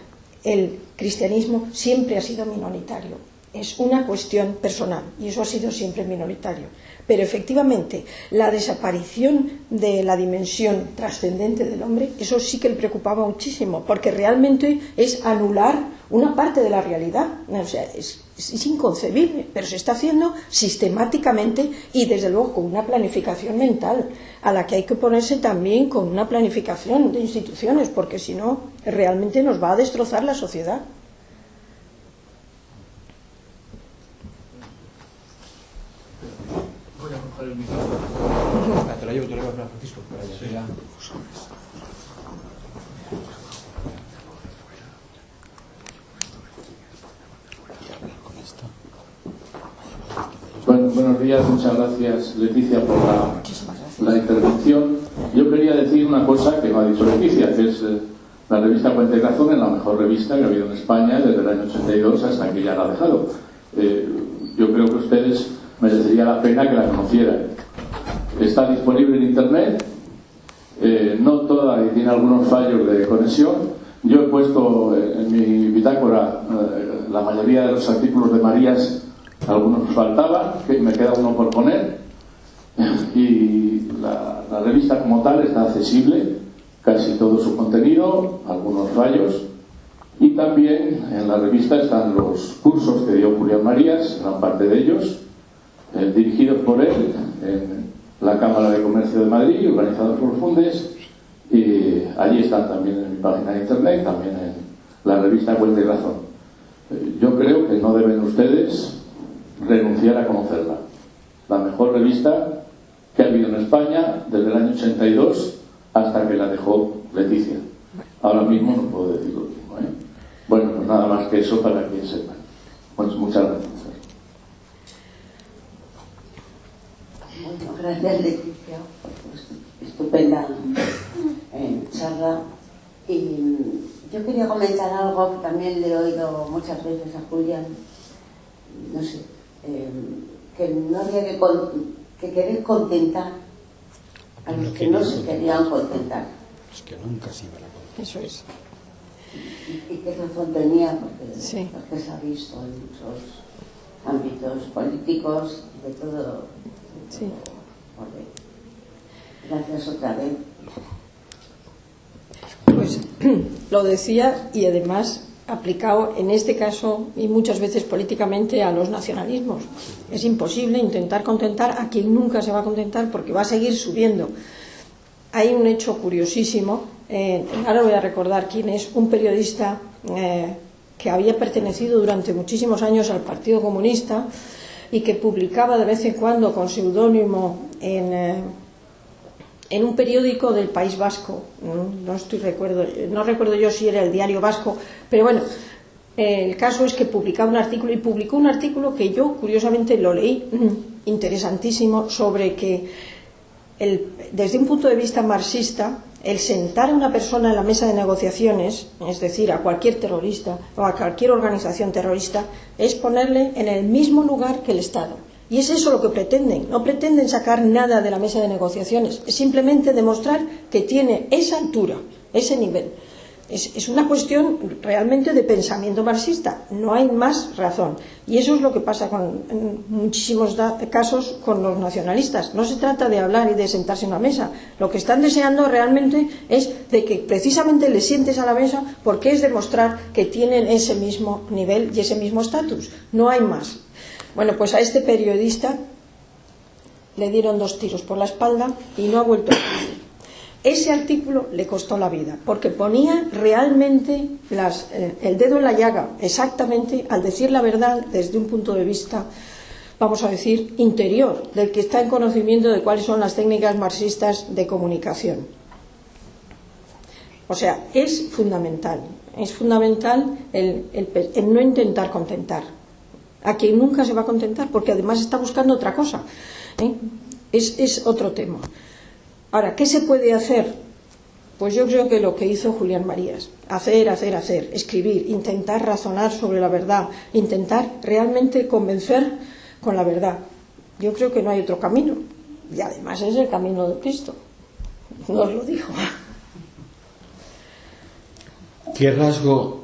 [SPEAKER 2] el cristianismo siempre ha sido minoritario, es una cuestión personal y eso ha sido siempre minoritario, pero efectivamente la desaparición de la dimensión trascendente del hombre, eso sí que le preocupaba muchísimo, porque realmente es anular una parte de la realidad, o sea, es inconcebible, pero se está haciendo sistemáticamente y desde luego con una planificación mental a la que hay que ponerse también con una planificación de instituciones, porque si no realmente nos va a destrozar la sociedad.
[SPEAKER 5] Voy a coger el micrófono. Te lo llevo, Francisco. Bueno, buenos días, muchas gracias Leticia por la intervención. Yo quería decir una cosa que no ha dicho Leticia, que es la revista Cuenta y Razón es la mejor revista que ha habido en España desde el año 82 hasta que ya la ha dejado. Yo creo que ustedes merecería la pena que la conocieran. Está disponible en internet, no toda y tiene algunos fallos de conexión. Yo he puesto en mi bitácora la mayoría de los artículos de Marías, algunos faltaban, que me queda uno por poner, y la revista como tal está accesible, casi todo su contenido, algunos fallos, y también en la revista están los cursos que dio Julián Marías, gran parte de ellos, dirigidos por él en la Cámara de Comercio de Madrid, organizados por Fundes, y allí están también en mi página de internet, también en la revista Cuenta y Razón. Yo creo que no deben ustedes renunciar a conocerla. La mejor revista que ha habido en España desde el año 82 hasta que la dejó Leticia. Ahora mismo no puedo decir lo mismo, Bueno, pues nada más que eso para que sepan. Pues muchas gracias.
[SPEAKER 6] Bueno, gracias Leticia por estupenda charla. Y yo quería comentar algo que también le he oído muchas veces a Julián, no sé, que no había que querer contentar a los que no se querían contentar.
[SPEAKER 1] Los que nunca se iban a contentar.
[SPEAKER 2] Eso es.
[SPEAKER 6] Y qué razón tenía, porque,
[SPEAKER 2] sí,
[SPEAKER 6] porque se ha visto en muchos ámbitos políticos, de todo.
[SPEAKER 2] Sí.
[SPEAKER 6] Gracias otra vez.
[SPEAKER 2] Pues lo decía, y además aplicado en este caso y muchas veces políticamente a los nacionalismos. Es imposible intentar contentar a quien nunca se va a contentar porque va a seguir subiendo. Hay un hecho curiosísimo, ahora voy a recordar quién es, un periodista que había pertenecido durante muchísimos años al Partido Comunista y que publicaba de vez en cuando con seudónimo en un periódico del País Vasco, no recuerdo yo si era el Diario Vasco, pero bueno, el caso es que publicaba un artículo, y publicó un artículo que yo curiosamente lo leí, interesantísimo, sobre que desde un punto de vista marxista, el sentar a una persona en la mesa de negociaciones, es decir, a cualquier terrorista o a cualquier organización terrorista, es ponerle en el mismo lugar que el Estado. Y es eso lo que pretenden. No pretenden sacar nada de la mesa de negociaciones, es simplemente demostrar que tiene esa altura, ese nivel. Es una cuestión realmente de pensamiento marxista, no hay más razón. Y eso es lo que pasa en muchísimos casos con los nacionalistas. No se trata de hablar y de sentarse en una mesa. Lo que están deseando realmente es de que precisamente les sientes a la mesa, porque es demostrar que tienen ese mismo nivel y ese mismo estatus. No hay más. Bueno, pues a este periodista le dieron 2 tiros por la espalda y no ha vuelto a salir. Ese artículo le costó la vida, porque ponía realmente el dedo en la llaga, exactamente, al decir la verdad desde un punto de vista vamos a decir, interior, del que está en conocimiento de cuáles son las técnicas marxistas de comunicación. O sea, es fundamental el no intentar contentar a quien nunca se va a contentar, porque además está buscando otra cosa, ¿eh? Es otro tema. Ahora, ¿qué se puede hacer? Pues yo creo que lo que hizo Julián Marías, hacer, escribir, intentar razonar sobre la verdad, intentar realmente convencer con la verdad. Yo creo que no hay otro camino, y además es el camino de Cristo, nos lo dijo.
[SPEAKER 1] ¿Qué rasgo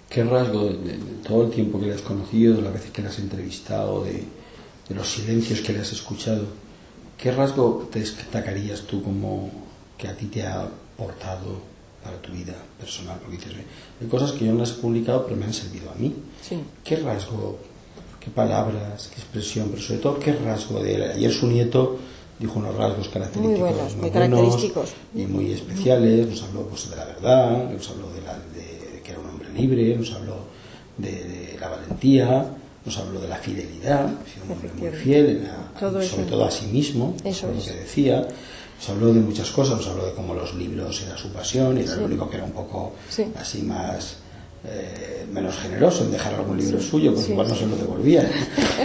[SPEAKER 1] de todo el tiempo que le has conocido, de las veces que le has entrevistado, de los silencios que le has escuchado, qué rasgo te destacarías tú como que a ti te ha aportado para tu vida personal? Porque dices, hay cosas que yo no las he publicado pero me han servido a mí.
[SPEAKER 2] Sí.
[SPEAKER 1] ¿Qué rasgo, qué palabras, qué expresión, pero sobre todo qué rasgo de él? Ayer su nieto dijo unos rasgos característicos
[SPEAKER 2] muy buenos, muy característicos
[SPEAKER 1] y muy especiales. Nos habló pues, de la verdad, nos habló de que era un hombre libre, nos habló de la valentía, nos habló de la fidelidad, un hombre muy fiel, sobre todo a sí mismo,
[SPEAKER 2] eso
[SPEAKER 1] lo
[SPEAKER 2] es.
[SPEAKER 1] que decía. Nos habló de muchas cosas, nos habló de cómo los libros era su pasión, y era el único que era un poco así más menos generoso en dejar algún libro suyo, porque igual no se lo devolvía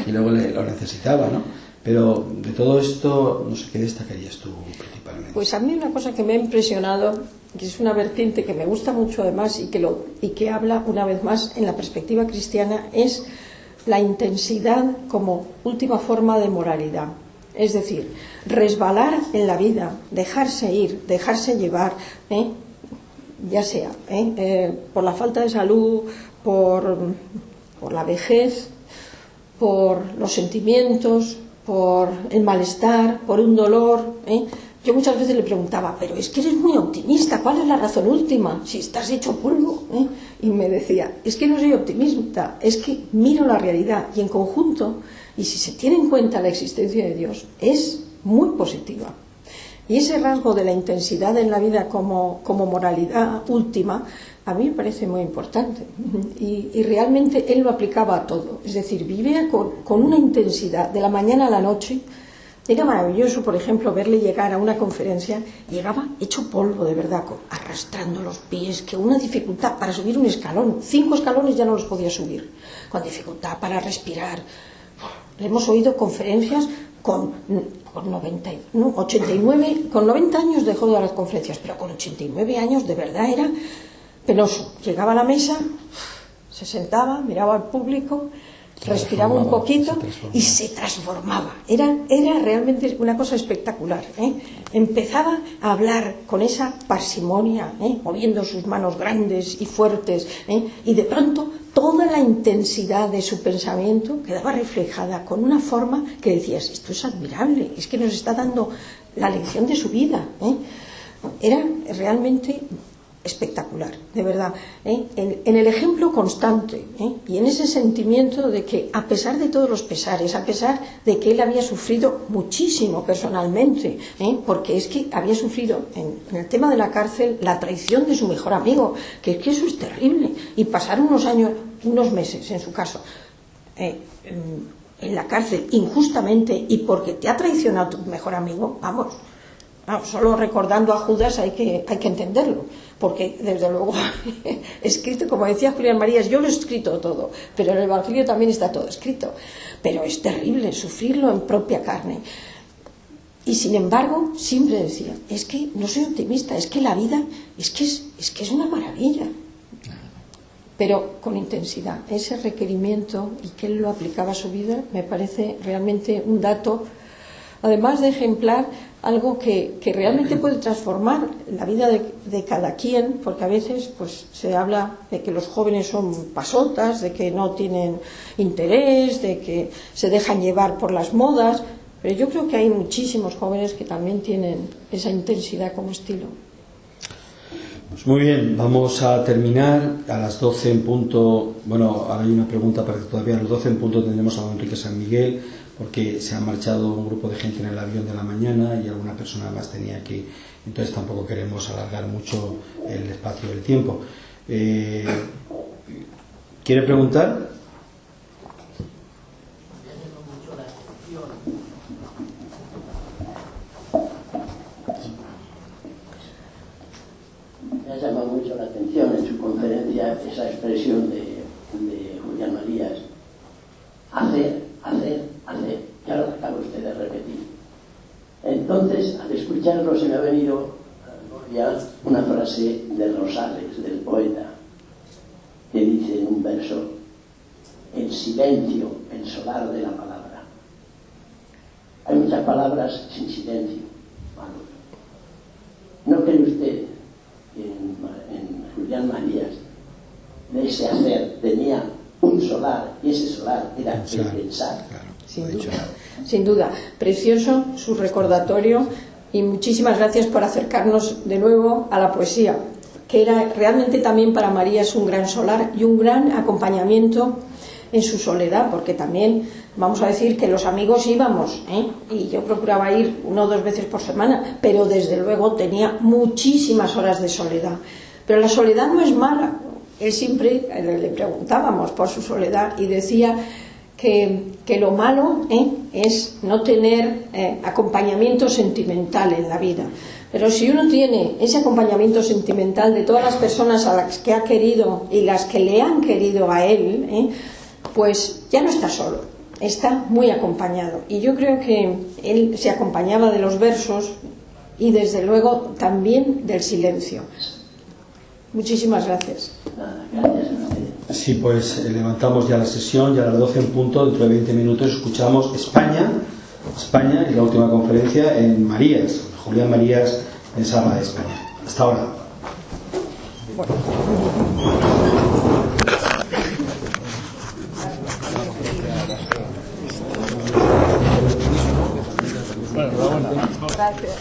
[SPEAKER 1] y luego lo necesitaba, ¿no? Pero de todo esto, no sé, ¿qué destacarías tú principalmente?
[SPEAKER 2] Pues a mí una cosa que me ha impresionado, que es una vertiente que me gusta mucho además y que habla una vez más en la perspectiva cristiana, es la intensidad como última forma de moralidad. Es decir, resbalar en la vida, dejarse ir, dejarse llevar, ya sea por la falta de salud, por la vejez, por los sentimientos, por el malestar, por un dolor. Yo muchas veces le preguntaba, pero es que eres muy optimista, ¿cuál es la razón última? Si estás hecho polvo. Y me decía, es que no soy optimista, es que miro la realidad y en conjunto, y si se tiene en cuenta la existencia de Dios, es muy positiva. Y ese rasgo de la intensidad en la vida como moralidad última, a mí me parece muy importante. Y realmente él lo aplicaba a todo. Es decir, vivía con una intensidad de la mañana a la noche. Era maravilloso, por ejemplo, verle llegar a una conferencia, llegaba hecho polvo de verdad, arrastrando los pies, que una dificultad para subir un escalón, 5 escalones ya no los podía subir, con dificultad para respirar. Hemos oído conferencias con 90 años dejó de dar las conferencias, pero con 89 años de verdad era penoso. Llegaba a la mesa, se sentaba, miraba al público, respiraba un poquito y se transformaba. Era realmente una cosa espectacular. Empezaba a hablar con esa parsimonia, moviendo sus manos grandes y fuertes, y de pronto toda la intensidad de su pensamiento quedaba reflejada con una forma que decías, esto es admirable, es que nos está dando la lección de su vida. Era realmente espectacular, de verdad, en el ejemplo constante, y en ese sentimiento de que a pesar de todos los pesares, a pesar de que él había sufrido muchísimo personalmente, porque es que había sufrido en el tema de la cárcel la traición de su mejor amigo, que es que eso es terrible, y pasar unos meses en su caso en la cárcel injustamente y porque te ha traicionado tu mejor amigo, vamos, solo recordando a Judas hay que entenderlo, porque desde luego escrito, como decía Julián Marías, yo lo he escrito todo, pero en el Evangelio también está todo escrito, pero es terrible sufrirlo en propia carne. Y sin embargo siempre decía, es que no soy optimista, es que la vida es que es una maravilla, pero con intensidad. Ese requerimiento y que él lo aplicaba a su vida me parece realmente un dato, además de ejemplar, algo que realmente puede transformar la vida de cada quien, porque a veces pues se habla de que los jóvenes son pasotas, de que no tienen interés, de que se dejan llevar por las modas, pero yo creo que hay muchísimos jóvenes que también tienen esa intensidad como estilo.
[SPEAKER 1] Pues muy bien, vamos a terminar a las 12 en punto. Bueno, ahora hay una pregunta para que todavía a las 12 en punto tendremos a don Enrique San Miguel, porque se ha marchado un grupo de gente en el avión de la mañana y alguna persona más tenía que, entonces tampoco queremos alargar mucho el espacio del tiempo. ¿Quiere preguntar?
[SPEAKER 7] Marías, hacer, ya lo acaba usted de repetir. Entonces, al escucharlo se me ha venido a la memoria una frase de Rosales, del poeta, que dice en un verso: el silencio, el solar de la palabra. Hay muchas palabras sin silencio, Manuel. ¿No cree usted que en Julián Marías, de ese hacer, tenía un solar, y ese solar era el pensar?
[SPEAKER 2] Sin duda, precioso su recordatorio, y muchísimas gracias por acercarnos de nuevo a la poesía, que era realmente también para Marías un gran solar y un gran acompañamiento en su soledad, porque también vamos a decir que los amigos íbamos, y yo procuraba ir 1 o 2 veces por semana, pero desde luego tenía muchísimas horas de soledad. Pero la soledad no es mala. Él siempre le preguntábamos por su soledad y decía que lo malo es no tener acompañamiento sentimental en la vida. Pero si uno tiene ese acompañamiento sentimental de todas las personas a las que ha querido y las que le han querido a él, pues ya no está solo, está muy acompañado. Y yo creo que él se acompañaba de los versos y desde luego también del silencio. Muchísimas gracias.
[SPEAKER 1] Sí, pues levantamos ya la sesión, ya a las 12 en punto, dentro de 20 minutos escuchamos España, y la última conferencia en Marías, Julián Marías en Sala de España. Hasta ahora.
[SPEAKER 2] Gracias.